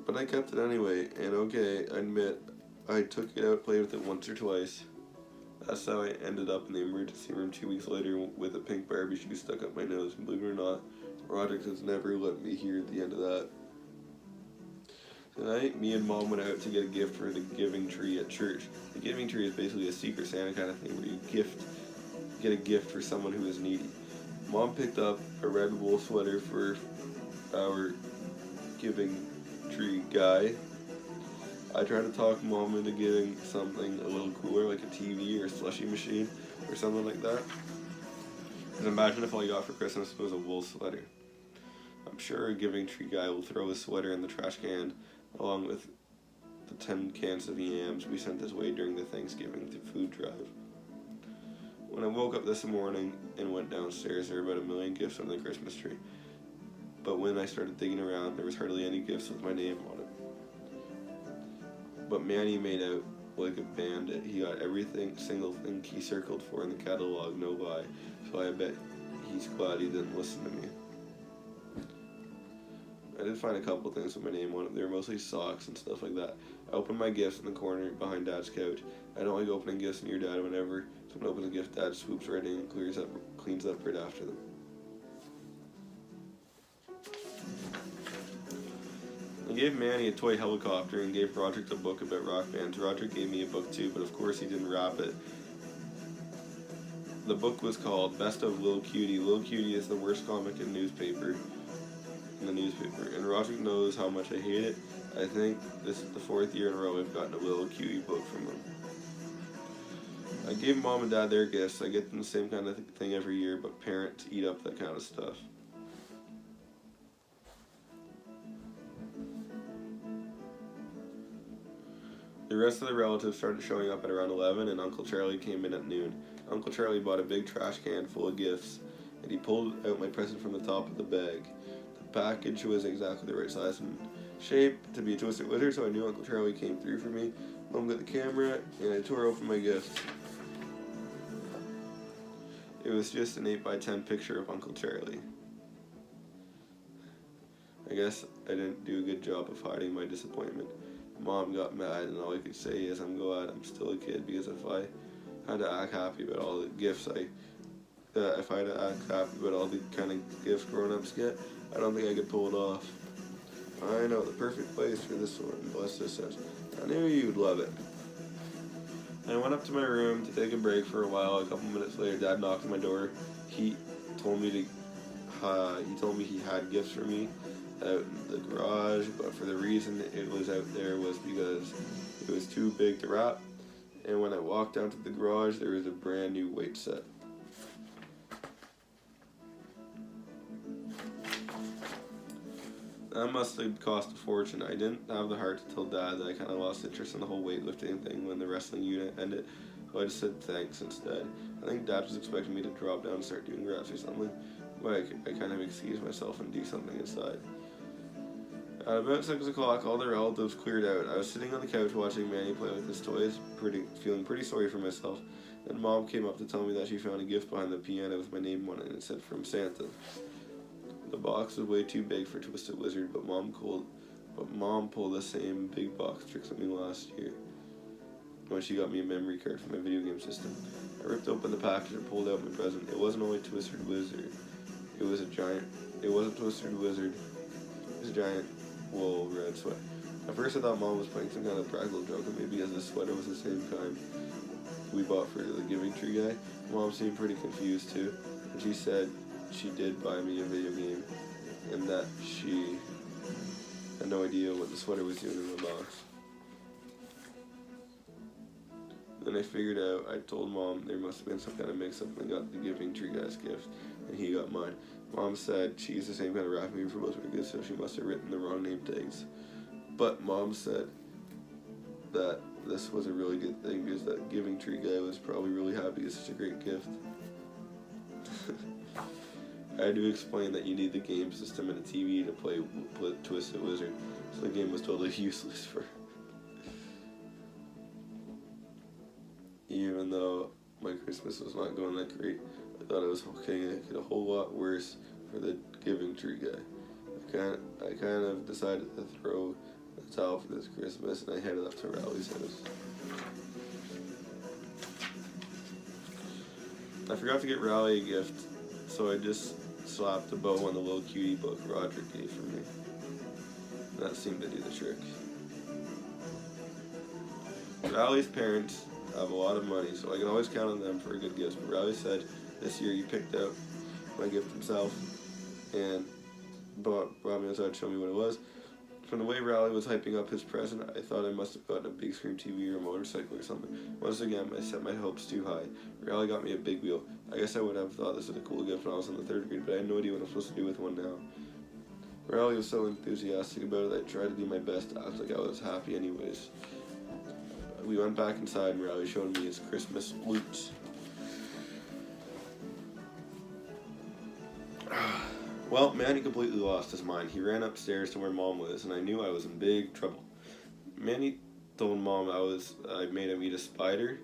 But I kept it anyway, and okay, I admit, I took it out, played with it once or twice. That's how I ended up in the emergency room 2 weeks later with a pink Barbie shoe stuck up my nose. And believe it or not, Roderick has never let me hear the end of that. Tonight, me and Mom went out to get a gift for the giving tree at church. The giving tree is basically a Secret Santa kind of thing where you get a gift for someone who is needy. Mom picked up a red wool sweater for our giving tree guy. I tried to talk Mom into getting something a little cooler, like a TV or a slushy machine or something like that. And imagine if all you got for Christmas was a wool sweater. I'm sure a giving tree guy will throw his sweater in the trash can along with the 10 cans of yams we sent his way during the Thanksgiving food drive. When I woke up this morning and went downstairs, there were about 1 million gifts on the Christmas tree. But when I started digging around, there was hardly any gifts with my name on it. But Manny made out like a bandit. He got everything, single thing he circled for in the catalog, no lie. So I bet he's glad he didn't listen to me. I did find a couple things with my name on it. They were mostly socks and stuff like that. I opened my gifts in the corner behind Dad's couch. I don't like opening gifts near Dad. Whenever someone opens a gift, Dad swoops right in and cleans up right after them. I gave Manny a toy helicopter and gave Roderick a book about rock bands. Roderick gave me a book too, but of course he didn't wrap it. The book was called Best of Lil Cutie. Lil Cutie is the worst comic in the newspaper, and Roderick knows how much I hate it. I think this is the 4th year in a row I've gotten a Lil Cutie book from him. I gave Mom and Dad their gifts. I get them the same kind of thing every year, but parents eat up that kind of stuff. The rest of the relatives started showing up at around 11, and Uncle Charlie came in at noon. Uncle Charlie bought a big trash can full of gifts, and he pulled out my present from the top of the bag. The package was exactly the right size and shape to be a Twisted Wizard, so I knew Uncle Charlie came through for me. Mom got the camera, and I tore open my gift. It was just an 8x10 picture of Uncle Charlie. I guess I didn't do a good job of hiding my disappointment. Mom got mad, and all I could say is I'm glad I'm still a kid, because if I had to act happy about all the gifts if I had to act happy about all the kind of gifts grown-ups get, I don't think I could pull it off. I know, the perfect place for this one, bless this says. I knew you'd love it. I went up to my room to take a break for a while. A couple minutes later, Dad knocked on my door. He told me he had gifts for me out in the garage, but for the reason it was out there was because it was too big to wrap. And when I walked down to the garage, there was a brand new weight set. That must have cost a fortune. I didn't have the heart to tell Dad that I kind of lost interest in the whole weightlifting thing when the wrestling unit ended, so I just said thanks instead. I think Dad was expecting me to drop down and start doing reps or something, but I kind of excused myself and do something inside. At about 6 o'clock, all the relatives cleared out. I was sitting on the couch watching Manny play with his toys, feeling pretty sorry for myself. Then Mom came up to tell me that she found a gift behind the piano with my name on it, and it said from Santa. The box was way too big for Twisted Wizard, but Mom pulled the same big box tricks on me last year when she got me a memory card for my video game system. I ripped open the package and pulled out my present. It wasn't only Twisted Wizard. It wasn't Twisted Wizard. It was a giant wool red sweater. At first I thought Mom was playing some kind of practical joke on me because the sweater was the same kind we bought for the Giving Tree guy. Mom seemed pretty confused too, and she said she did buy me a video game and that she had no idea what the sweater was doing in the box. Then I figured out, I told Mom there must have been some kind of mix-up and I got the Giving Tree guy's gift and he got mine. Mom said she used the same kind of wrapping paper for both of her gifts, so she must have written the wrong name tags. But Mom said that this was a really good thing because that Giving Tree guy was probably really happy. It's such a great gift. I had to explain that you need the game system and a TV to play Twisted Wizard, so the game was totally useless for her. Even though my Christmas was not going that great, I thought it was okay to get a whole lot worse for the Giving Tree guy. I kind of decided to throw the towel for this Christmas, and I headed up to Riley's house. I forgot to get Riley a gift, so I just slapped a bow on the little cutie book Roger gave for me. That seemed to do the trick. Riley's parents have a lot of money, so I can always count on them for a good gift. But Riley said this year he picked out my gift himself and brought me outside to show me what it was. From the way Riley was hyping up his present, I thought I must have gotten a big screen TV or a motorcycle or something. Once again, I set my hopes too high. Riley got me a big wheel. I guess I would have thought this was a cool gift when I was in the 3rd grade, but I had no idea what I'm supposed to do with one now. Riley was so enthusiastic about it that I tried to do my best to act like I was happy anyways. We went back inside and Riley showed me his Christmas loot. Well, Manny completely lost his mind. He ran upstairs to where Mom was, and I knew I was in big trouble. Manny told Mom I made him eat a spider,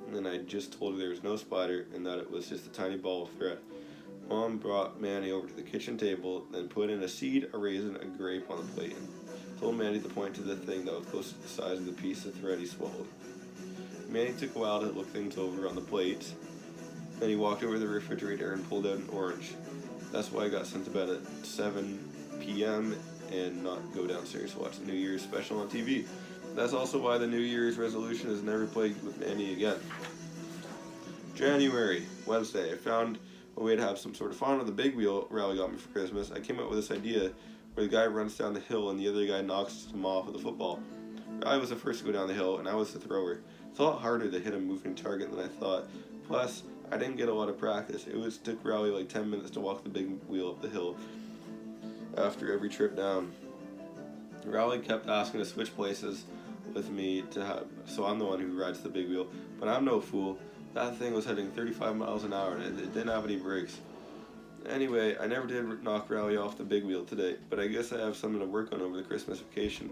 and then I just told her there was no spider and that it was just a tiny ball of thread. Mom brought Manny over to the kitchen table, then put in a seed, a raisin, a grape on the plate, and told Manny to point to the thing that was close to the size of the piece of thread he swallowed. Manny took a while to look things over on the plate. Then he walked over to the refrigerator and pulled out an orange. That's why I got sent to bed at 7 p.m. and not go downstairs to watch the New Year's special on TV. That's also why the New Year's resolution is never played with Manny again. January, Wednesday, I found a way to have some sort of fun on the big wheel Riley got me for Christmas. I came up with this idea where the guy runs down the hill and the other guy knocks him off with a football. Riley was the first to go down the hill and I was the thrower. It's a lot harder to hit a moving target than I thought. Plus, I didn't get a lot of practice. It took Riley like 10 minutes to walk the big wheel up the hill after every trip down. Riley kept asking to switch places with me so I'm the one who rides the big wheel. But I'm no fool. That thing was heading 35 miles an hour and it didn't have any brakes. Anyway, I never did knock Riley off the big wheel today, but I guess I have something to work on over the Christmas vacation.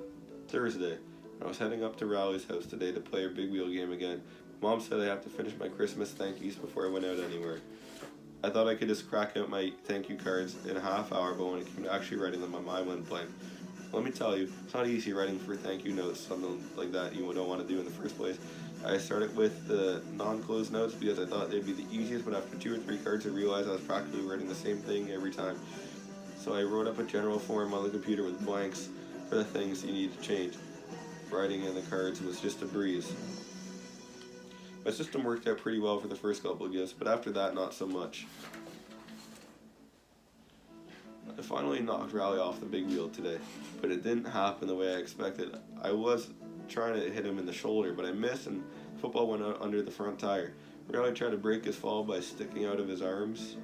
Thursday, I was heading up to Riley's house today to play our big wheel game again. Mom said I have to finish my Christmas thank yous before I went out anywhere. I thought I could just crack out my thank you cards in a half hour, but when it came to actually writing them, my mind went blank. Let me tell you, it's not easy writing for thank you notes, something like that you don't want to do in the first place. I started with the non-closed notes because I thought they'd be the easiest, but after 2 or 3 cards I realized I was practically writing the same thing every time. So I wrote up a general form on the computer with blanks for the things you need to change. Writing in the cards was just a breeze. My system worked out pretty well for the first couple of gifts, but after that, not so much. I finally knocked Riley off the big wheel today, but it didn't happen the way I expected. I was trying to hit him in the shoulder, but I missed and the football went out under the front tire. Riley tried to break his fall by sticking out of his arms,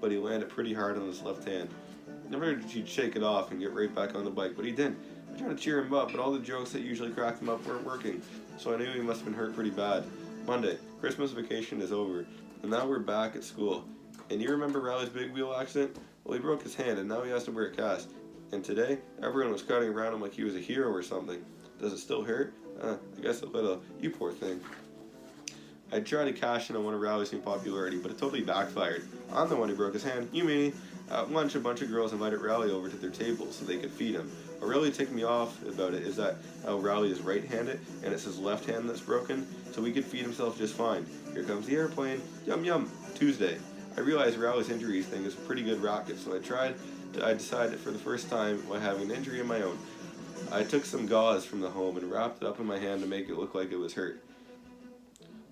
but he landed pretty hard on his left hand. I never heard he'd shake it off and get right back on the bike, but he didn't. I tried to cheer him up, but all the jokes that usually cracked him up weren't working, so I knew he must have been hurt pretty bad. Monday, Christmas vacation is over, and now we're back at school. And you remember Riley's big wheel accident? Well, he broke his hand, and now he has to wear a cast. And today, everyone was crowding around him like he was a hero or something. Does it still hurt? I guess a little. You poor thing. I tried to cash in on one of Riley's new popularity, but it totally backfired. I'm the one who broke his hand. You mean? At lunch, a bunch of girls invited Riley over to their table so they could feed him. What really ticked me off about it is that how Riley is right-handed, and it's his left hand that's broken, so he could feed himself just fine. Here comes the airplane. Yum yum. Tuesday. I realized Riley's injuries thing is a pretty good racket, so I decided for the first time while having an injury of my own. I took some gauze from the home and wrapped it up in my hand to make it look like it was hurt.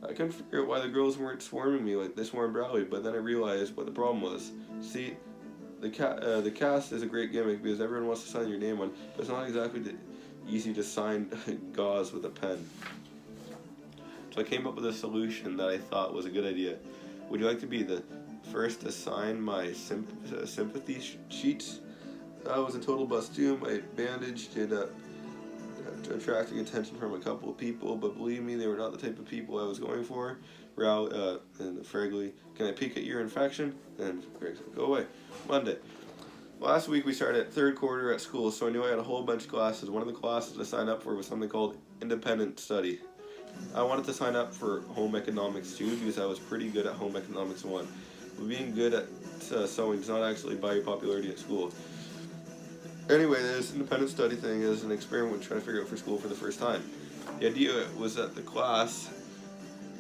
I couldn't figure out why the girls weren't swarming me like they swarmed Riley, but then I realized what the problem was. See, the cast is a great gimmick because everyone wants to sign your name on, but it's not exactly easy to sign gauze with a pen. So I came up with a solution that I thought was a good idea. Would you like to be the first to sign my sympathy sheets? That was a total bust too. I bandaged it up attracting attention from a couple of people, but believe me, they were not the type of people I was going for. And Fragley, can I peek at your infection? And Greg said, go away. Monday. Last week we started at third quarter at school, so I knew I had a whole bunch of classes. One of the classes I signed up for was something called independent study. I wanted to sign up for home economics too because I was pretty good at home economics 1. But being good at sewing does not actually buy you popularity at school. Anyway, this independent study thing is an experiment we're trying to figure out for school for the first time. The idea was that the class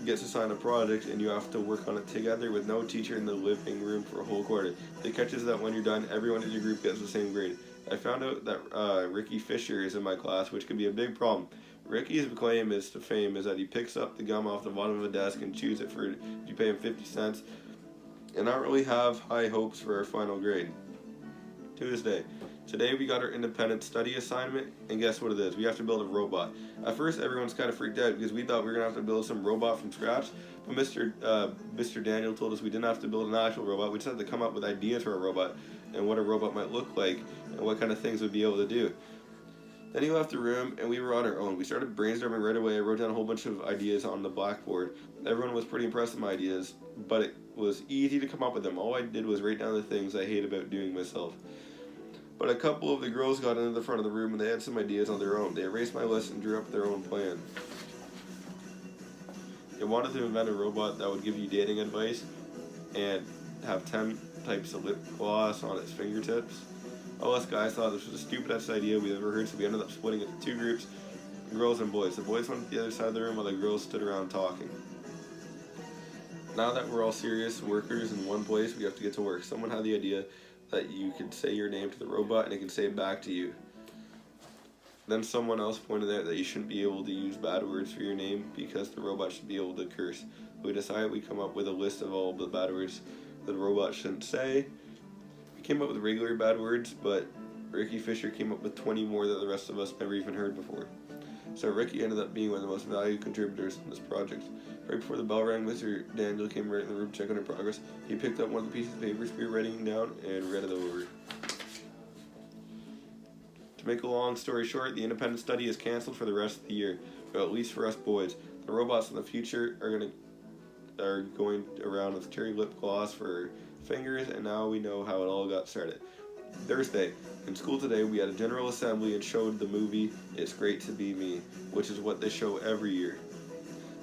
gets assigned a project and you have to work on it together with no teacher in the living room for a whole quarter. The catch is that when you're done, everyone in your group gets the same grade. I found out that Ricky Fisher is in my class, which could be a big problem. Ricky's claim to fame is that he picks up the gum off the bottom of a desk and chews it for you pay him 50 cents, and I don't really have high hopes for our final grade. Tuesday. Today we got our independent study assignment, and guess what it is? We have to build a robot. At first everyone's kind of freaked out because we thought we were going to have to build some robot from scratch, but Mr. Daniel told us we didn't have to build an actual robot, we just had to come up with ideas for a robot, and what a robot might look like, and what kind of things we'd be able to do. Then he left the room, and we were on our own. We started brainstorming right away. I wrote down a whole bunch of ideas on the blackboard. Everyone was pretty impressed with my ideas, but it was easy to come up with them. All I did was write down the things I hate about doing myself. But a couple of the girls got into the front of the room, and they had some ideas on their own. They erased my list and drew up their own plan. They wanted to invent a robot that would give you dating advice and have 10 types of lip gloss on its fingertips. All us guys thought this was the stupidest idea we've ever heard, so we ended up splitting it into 2 groups, girls and boys. The boys went to the other side of the room while the girls stood around talking. Now that we're all serious workers in one place, we have to get to work. Someone had the idea that you could say your name to the robot and it can say it back to you. Then someone else pointed out that you shouldn't be able to use bad words for your name because the robot should be able to curse. We decided we'd come up with a list of all the bad words that the robot shouldn't say. We came up with regular bad words, but Ricky Fisher came up with 20 more that the rest of us never even heard before. So Ricky ended up being one of the most valued contributors in this project. Right before the bell rang, Mr. Daniel came right in the room to check on our progress. He picked up one of the pieces of papers we were writing down and read it over. To make a long story short, the independent study is cancelled for the rest of the year, but at least for us boys. The robots in the future are going around with cherry lip gloss for fingers, and now we know how it all got started. Thursday. In school today, we had a general assembly and showed the movie It's Great to Be Me, which is what they show every year.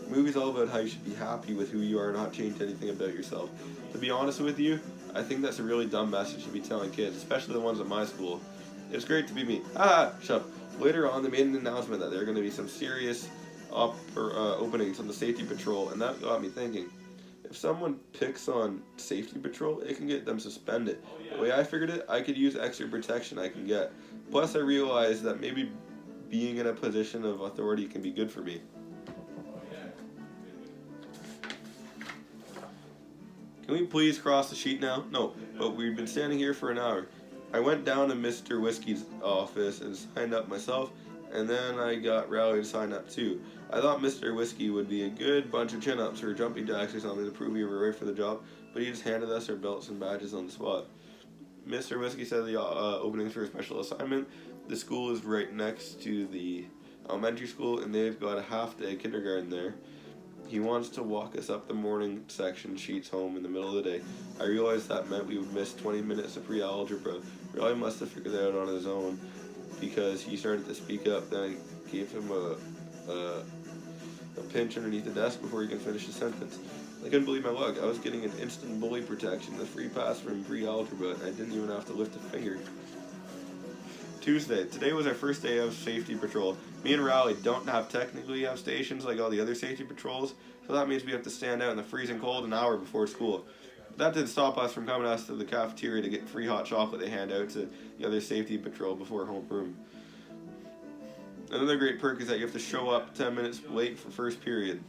The movie's all about how you should be happy with who you are and not change anything about yourself. To be honest with you, I think that's a really dumb message to be telling kids, especially the ones at my school. It's great to be me. Shut up. Later on, they made an announcement that there are going to be some serious openings on the safety patrol, and that got me thinking. If someone picks on safety patrol, it can get them suspended. The way I figured it, I could use extra protection I can get. Plus, I realized that maybe being in a position of authority can be good for me. Can we please cross the sheet now? No, but we've been standing here for an hour. I went down to Mr. Whiskey's office and signed up myself, and then I got Rowley to sign up too. I thought Mr. Whiskey would be a good bunch of chin-ups or jumping jacks or something to prove we were right for the job, but he just handed us our belts and badges on the spot. Mr. Whiskey said the openings for a special assignment. The school is right next to the elementary school, and they've got a half-day kindergarten there. He wants to walk us up the morning section sheets home in the middle of the day. I realized that meant we would miss 20 minutes of pre-algebra. Riley must have figured that out on his own because he started to speak up. Then I gave him a pinch underneath the desk before he could finish his sentence. I couldn't believe my luck. I was getting an instant bully protection, the free pass from pre-algebra, and I didn't even have to lift a finger. Tuesday. Today was our first day of safety patrol. Me and Rowley don't technically have stations like all the other safety patrols, so that means we have to stand out in the freezing cold an hour before school. But that didn't stop us from coming to the cafeteria to get free hot chocolate they hand out to the other safety patrol before homeroom. Another great perk is that you have to show up 10 minutes late for first period.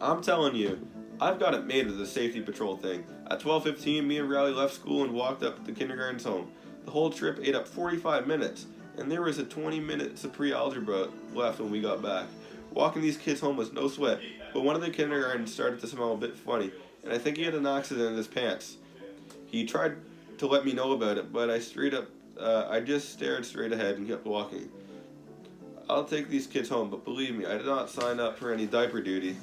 I'm telling you, I've got it made as a safety patrol thing. At 12:15, me and Rowley left school and walked up to kindergarten's home. The whole trip ate up 45 minutes, and there was a 20 minutes of pre-algebra left when we got back. Walking these kids home was no sweat, but one of the kindergartens started to smell a bit funny, and I think he had an accident in his pants. He tried to let me know about it, but I just stared straight ahead and kept walking. I'll take these kids home, but believe me, I did not sign up for any diaper duty.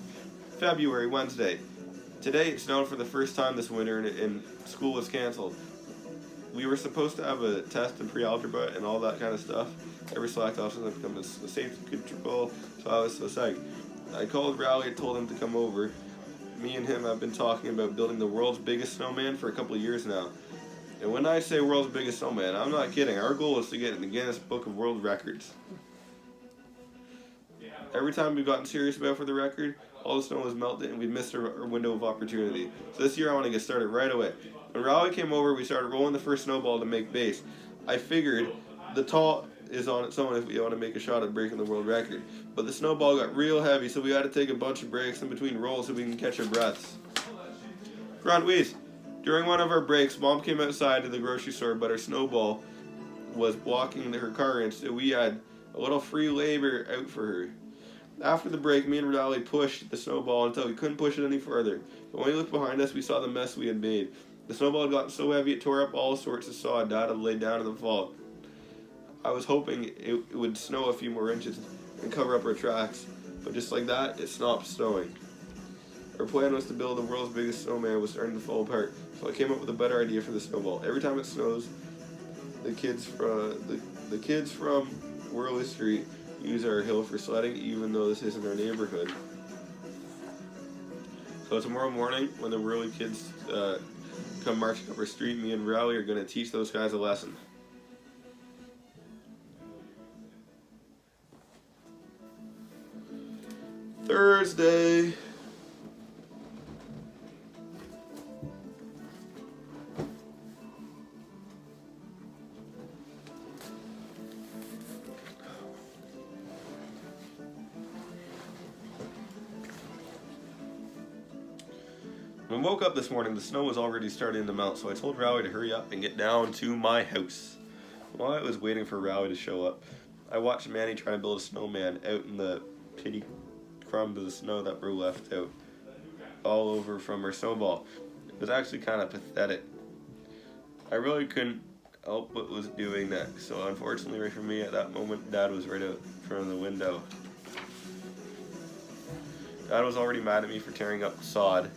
February, Wednesday. Today it snowed for the first time this winter and school was canceled. We were supposed to have a test in pre-algebra and all that kind of stuff. Every slack officer has become a safety control, so I was so psyched. I called Rowley and told him to come over. Me and him have been talking about building the world's biggest snowman for a couple of years now. And when I say world's biggest snowman, I'm not kidding. Our goal is to get in the Guinness Book of World Records. Every time we've gotten serious about for the record, all the snow has melted and we've missed our window of opportunity. So this year I want to get started right away. When Raleigh came over, we started rolling the first snowball to make base. I figured the tall is on its own if we want to make a shot at breaking the world record. But the snowball got real heavy, so we had to take a bunch of breaks in between rolls so we can catch our breaths. Grunt wheeze. During one of our breaks, Mom came outside to the grocery store, but our snowball was blocking her car in, so we had a little free labor out for her. After the break, me and Raleigh pushed the snowball until we couldn't push it any further. But when we looked behind us, we saw the mess we had made. The snowball had gotten so heavy it tore up all sorts of sod Dad had laid down in the fall. I was hoping it would snow a few more inches and cover up our tracks, but just like that, it stopped snowing. Our plan was to build the world's biggest snowman was starting to fall apart, so I came up with a better idea for the snowball. Every time it snows, the kids from Whirly Street use our hill for sledding, even though this isn't our neighborhood. So tomorrow morning, when the Whirly kids come marching up our street, me and Rowley are going to teach those guys a lesson. Thursday. When I woke up this morning, the snow was already starting to melt, so I told Rowley to hurry up and get down to my house. While I was waiting for Rowley to show up, I watched Manny try to build a snowman out in the pitty crumbs of the snow that were left out all over from her snowball. It was actually kind of pathetic. I really couldn't help what was doing next, so unfortunately right for me at that moment, Dad was right out in front of the window. Dad was already mad at me for tearing up sod.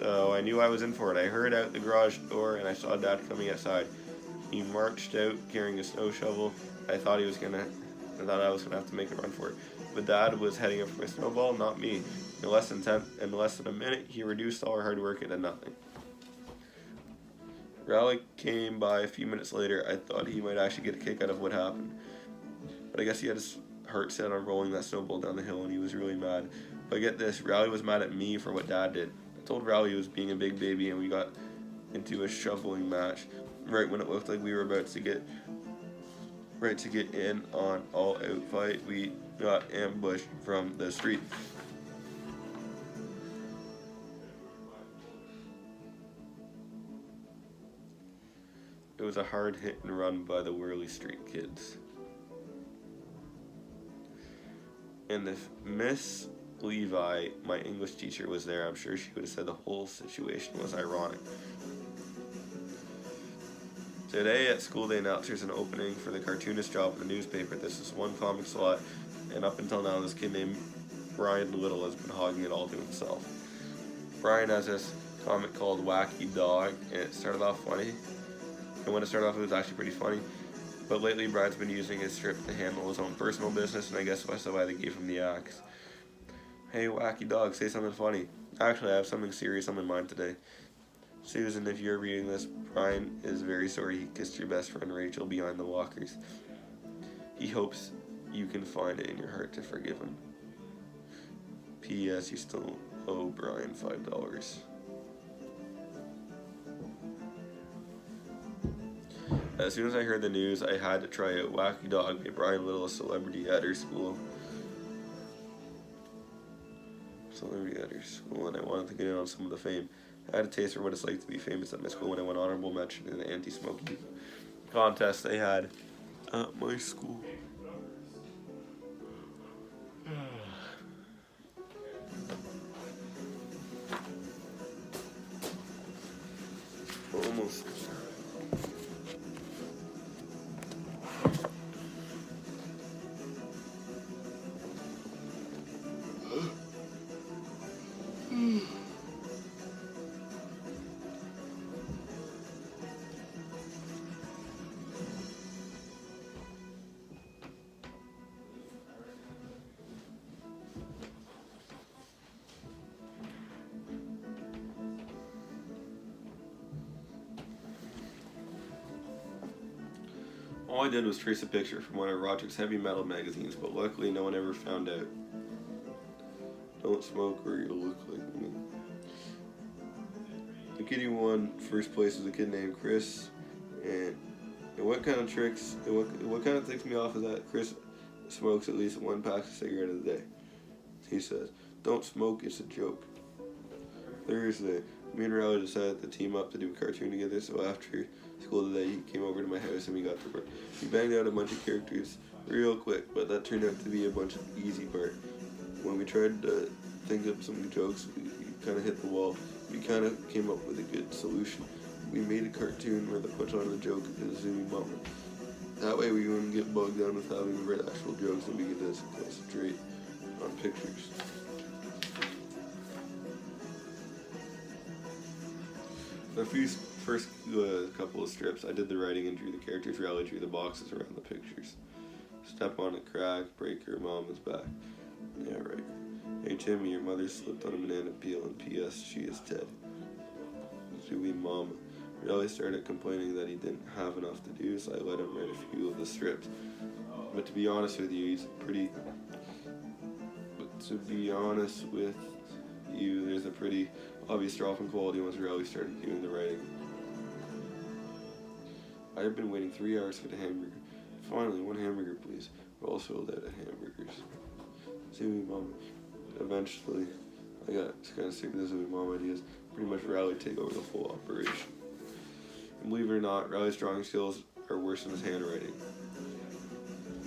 So I knew I was in for it. I heard out the garage door and I saw Dad coming outside. He marched out carrying a snow shovel. I thought I was gonna have to make a run for it. But Dad was heading up for a snowball, not me. In less than a minute, he reduced all our hard work into nothing. Raleigh came by a few minutes later. I thought he might actually get a kick out of what happened. But I guess he had his heart set on rolling that snowball down the hill and he was really mad. But get this, Raleigh was mad at me for what Dad did. I told Raleigh he was being a big baby and we got into a shoveling match right when it looked like we were about to get in on all out fight. We got ambushed from the street. It was a hard hit and run by the Whirly Street kids. And if Miss Levi, my English teacher, was there, I'm sure she would have said the whole situation was ironic. Today at school they announced there's an opening for the cartoonist job in the newspaper. This is one comic slot, and up until now this kid named Brian Little has been hogging it all to himself. Brian has this comic called Wacky Dog, and it started off funny. And when it started off it was actually pretty funny. But lately Brian's been using his strip to handle his own personal business, and I guess that's why they gave him the axe. Hey Wacky Dog, say something funny. Actually I have something serious on my mind today. Susan, if you're reading this, Brian is very sorry he kissed your best friend Rachel behind the walkers. He hopes you can find it in your heart to forgive him. P.S. You still owe Brian $5. As soon as I heard the news, I had to try out Wacky Dog, made Brian Little a celebrity at her school. And I wanted to get in on some of the fame. I had a taste for what it's like to be famous at my school when I won honorable mention in the anti-smoking contest they had at my school. Almost. All I did was trace a picture from one of Roderick's heavy metal magazines, but luckily no one ever found out. Don't smoke or you'll look like me. The kid who won first place was a kid named Chris, and what kind of tricks, what kind of ticks me off is that Chris smokes at least one pack of cigarette a day. He says, "Don't smoke, it's a joke." Thursday, me and Riley decided to team up to do a cartoon together, so after school today, he came over to my house and we got to work. We banged out a bunch of characters real quick, but that turned out to be a bunch of easy part. When we tried to think of some jokes, we kind of hit the wall. We kind of came up with a good solution. We made a cartoon where the punchline of the joke is Zoomy Mama. That way we wouldn't get bogged down with having to write actual jokes and we could just concentrate on pictures. The first couple of strips, I did the writing and drew the characters. Riley drew the boxes around the pictures. Step on a crack, break your mama's back. Yeah, right. Hey Timmy, your mother slipped on a banana peel, and P.S. she is dead. Zooey Mama. Riley started complaining that he didn't have enough to do, so I let him write a few of the strips. But to be honest with you, there's a pretty obvious drop in quality once Riley started doing the writing. I have been waiting 3 hours for the hamburger. Finally, one hamburger, please. We're all sold out of hamburgers. Zooey Mama. Eventually, I got kind of sick of the Zooey Mama ideas. Pretty much Riley take over the whole operation. And believe it or not, Riley's drawing skills are worse than his handwriting.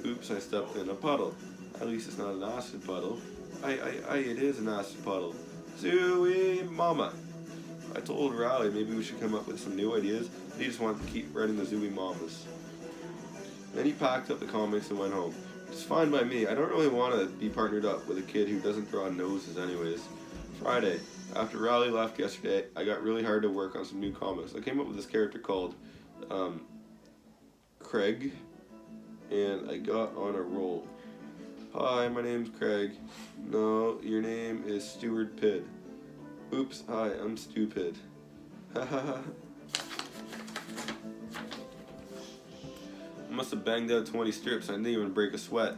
Oops, I stepped in a puddle. At least it's not an acid puddle. It is an acid puddle. Zooey Mama. I told Riley maybe we should come up with some new ideas, but he just wanted to keep writing the Zooey Mamas. Then he packed up the comics and went home. It's fine by me. I don't really want to be partnered up with a kid who doesn't draw noses anyways. Friday, after Riley left yesterday, I got really hard to work on some new comics. I came up with this character called Craig, and I got on a roll. Hi, my name's Craig. No, your name is Stuart Pidd. Oops, hi, I'm stupid. Hahaha. I must have banged out 20 strips. I didn't even break a sweat.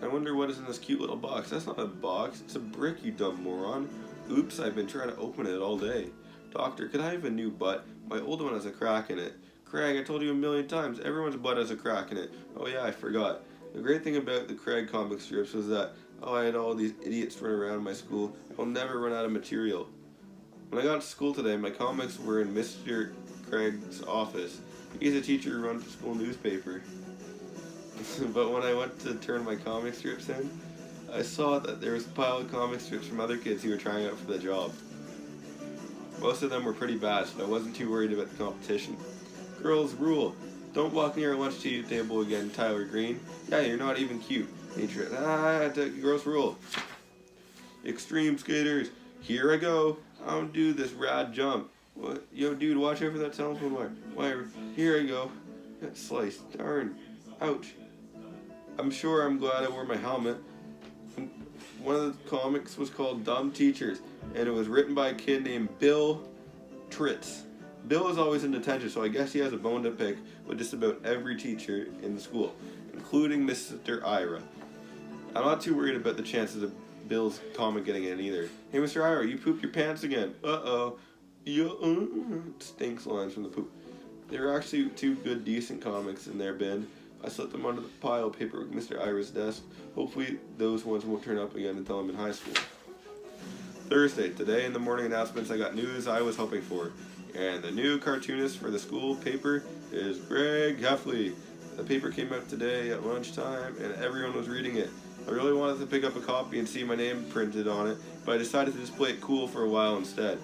I wonder what is in this cute little box. That's not a box. It's a brick, you dumb moron. Oops, I've been trying to open it all day. Doctor, could I have a new butt? My old one has a crack in it. Craig, I told you a million times. Everyone's butt has a crack in it. Oh yeah, I forgot. The great thing about the Craig comic strips was that, I had all these idiots running around my school. I'll never run out of material. When I got to school today, my comics were in Mr. Craig's office. He's a teacher who runs the school newspaper. But when I went to turn my comic strips in, I saw that there was a pile of comic strips from other kids who were trying out for the job. Most of them were pretty bad, so I wasn't too worried about the competition. Girls rule. Don't walk near our lunch table again, Tyler Green. Yeah, you're not even cute. Nature. Girls rule. Extreme skaters. Here I go. I'll do this rad jump. What? Yo, dude, watch out for that telephone wire. Here I go. Got sliced. Darn. Ouch. I'm sure I'm glad I wore my helmet. One of the comics was called Dumb Teachers, and it was written by a kid named Bill Tritz. Bill is always in detention, so I guess he has a bone to pick with just about every teacher in the school, including Mr. Ira. I'm not too worried about the chances of Bill's comic getting in either. Hey, Mr. Ira, you pooped your pants again. Uh-oh. Stinks lines from the poop. There are actually 2 good, decent comics in their bin. I slipped them under the pile of paper with Mr. Ira's desk. Hopefully those ones won't turn up again until I'm in high school. Thursday, today in the morning announcements, I got news I was hoping for. And the new cartoonist for the school paper is Greg Heffley. The paper came out today at lunchtime, and everyone was reading it. I really wanted to pick up a copy and see my name printed on it, but I decided to just play it cool for a while instead.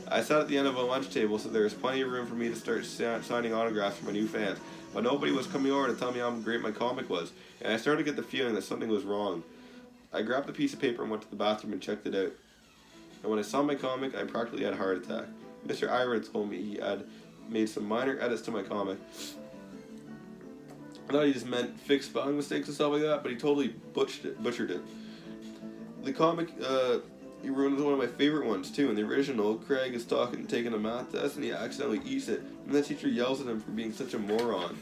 I sat at the end of a lunch table, so there was plenty of room for me to start signing autographs for my new fans, but nobody was coming over to tell me how great my comic was, and I started to get the feeling that something was wrong. I grabbed a piece of paper and went to the bathroom and checked it out. And when I saw my comic, I practically had a heart attack. Mr. Ira told me he had made some minor edits to my comic. I thought he just meant fixed spelling mistakes and stuff like that, but he totally butchered it. The comic He ruined one of my favorite ones too. In the original, Craig is taking a math test, and he accidentally eats it, and the teacher yells at him for being such a moron.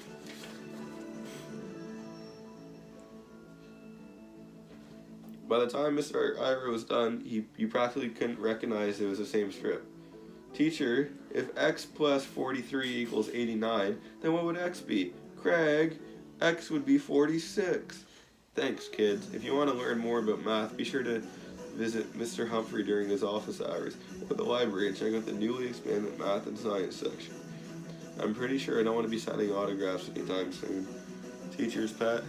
By the time Mr. Ira was done, he practically couldn't recognize it was the same strip. Teacher, if x plus 43 equals 89, then what would x be? Craig, x would be 46. Thanks, kids. If you want to learn more about math, be sure to visit Mr. Humphrey during his office hours or the library and check out the newly expanded math and science section. I'm pretty sure I don't want to be signing autographs anytime soon. Teacher's pet.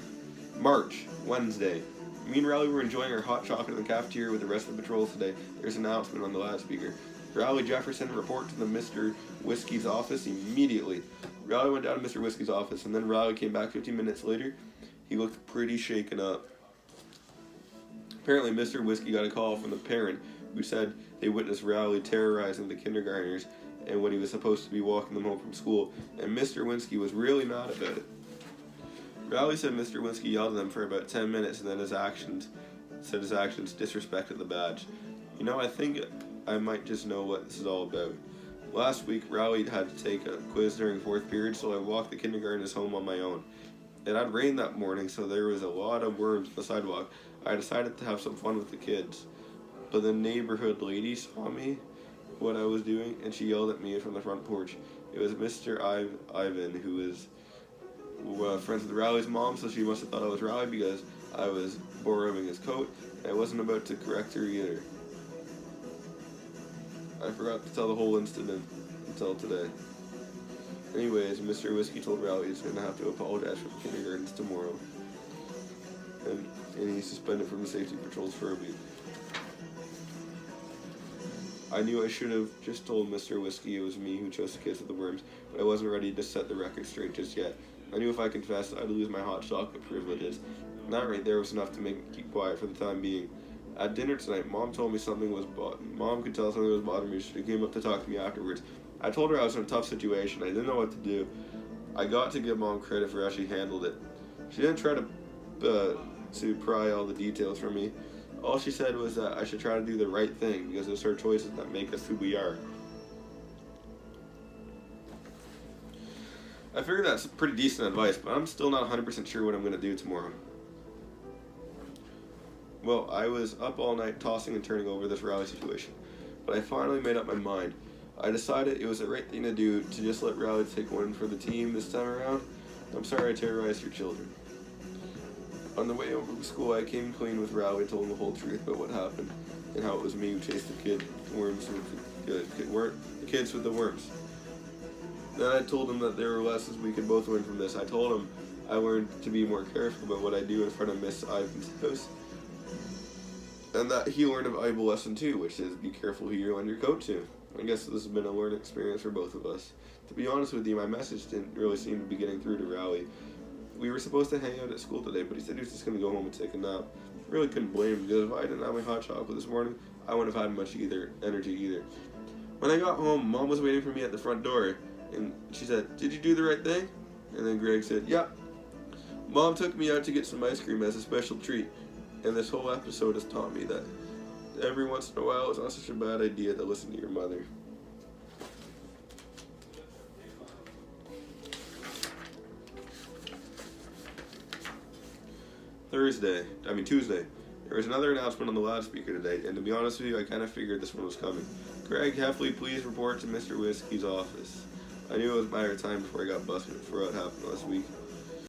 March, Wednesday. Me and Riley were enjoying our hot chocolate in the cafeteria with the rest of the patrols today. There's an announcement on the loudspeaker. Riley Jefferson, report to the Mr. Whiskey's office immediately. Riley went down to Mr. Whiskey's office, and then Riley came back 15 minutes later. He looked pretty shaken up. Apparently, Mr. Whiskey got a call from the parent who said they witnessed Riley terrorizing the kindergartners and when he was supposed to be walking them home from school, and Mr. Whiskey was really mad about it. Riley said Mr. Whiskey yelled at them for about 10 minutes and then his actions disrespected the badge. You know, I think I might just know what this is all about. Last week, Riley had to take a quiz during fourth period, so I walked the kindergartners home on my own. It had rained that morning, so there was a lot of worms on the sidewalk. I decided to have some fun with the kids. But the neighborhood lady saw me, what I was doing, and she yelled at me from the front porch. It was Mr. Ivan, who is friends with Riley's mom, so she must have thought I was Riley because I was borrowing his coat, and I wasn't about to correct her either. I forgot to tell the whole incident until today. Anyways, Mr. Whiskey told Riley he's going to have to apologize for the kindergartens tomorrow. And he's suspended from the safety patrols for a week. I knew I should have just told Mr. Whiskey it was me who chose the kids with the worms, but I wasn't ready to set the record straight just yet. I knew if I confessed, I'd lose my hot chocolate privileges. And that right there was enough to make me keep quiet for the time being. At dinner tonight, Mom told me Mom could tell something was bothering me. She came up to talk to me afterwards. I told her I was in a tough situation. I didn't know what to do. I got to give Mom credit for how she handled it. She didn't try to pry all the details from me. All she said was that I should try to do the right thing because it's our choices that make us who we are. I figure that's pretty decent advice, but I'm still not 100% sure what I'm going to do tomorrow. Well, I was up all night tossing and turning over this Riley situation, but I finally made up my mind. I decided it was the right thing to do to just let Riley take one for the team this time around. I'm sorry I terrorized your children. On the way home from school, I came clean with Riley and told him the whole truth about what happened and how it was me who chased the kids with the worms. Then I told him that there were lessons we could both learn from this. I told him I learned to be more careful about what I do in front of Miss Ivan's house. And that he learned a valuable lesson too, which is be careful who you lend your coat to. I guess this has been a learning experience for both of us. To be honest with you, my message didn't really seem to be getting through to Riley. We were supposed to hang out at school today, but he said he was just going to go home and take a nap. I really couldn't blame him because if I didn't have my hot chocolate this morning, I wouldn't have had much energy either. When I got home, Mom was waiting for me at the front door, and she said, "Did you do the right thing?" And then Greg said, "Yeah." Mom took me out to get some ice cream as a special treat, and this whole episode has taught me that every once in a while it's not such a bad idea to listen to your mother. Tuesday. There was another announcement on the loudspeaker today, and to be honest with you, I kind of figured this one was coming. Greg Heffley, please report to Mr. Whiskey's office. I knew it was a matter of time before I got busted for what happened last week.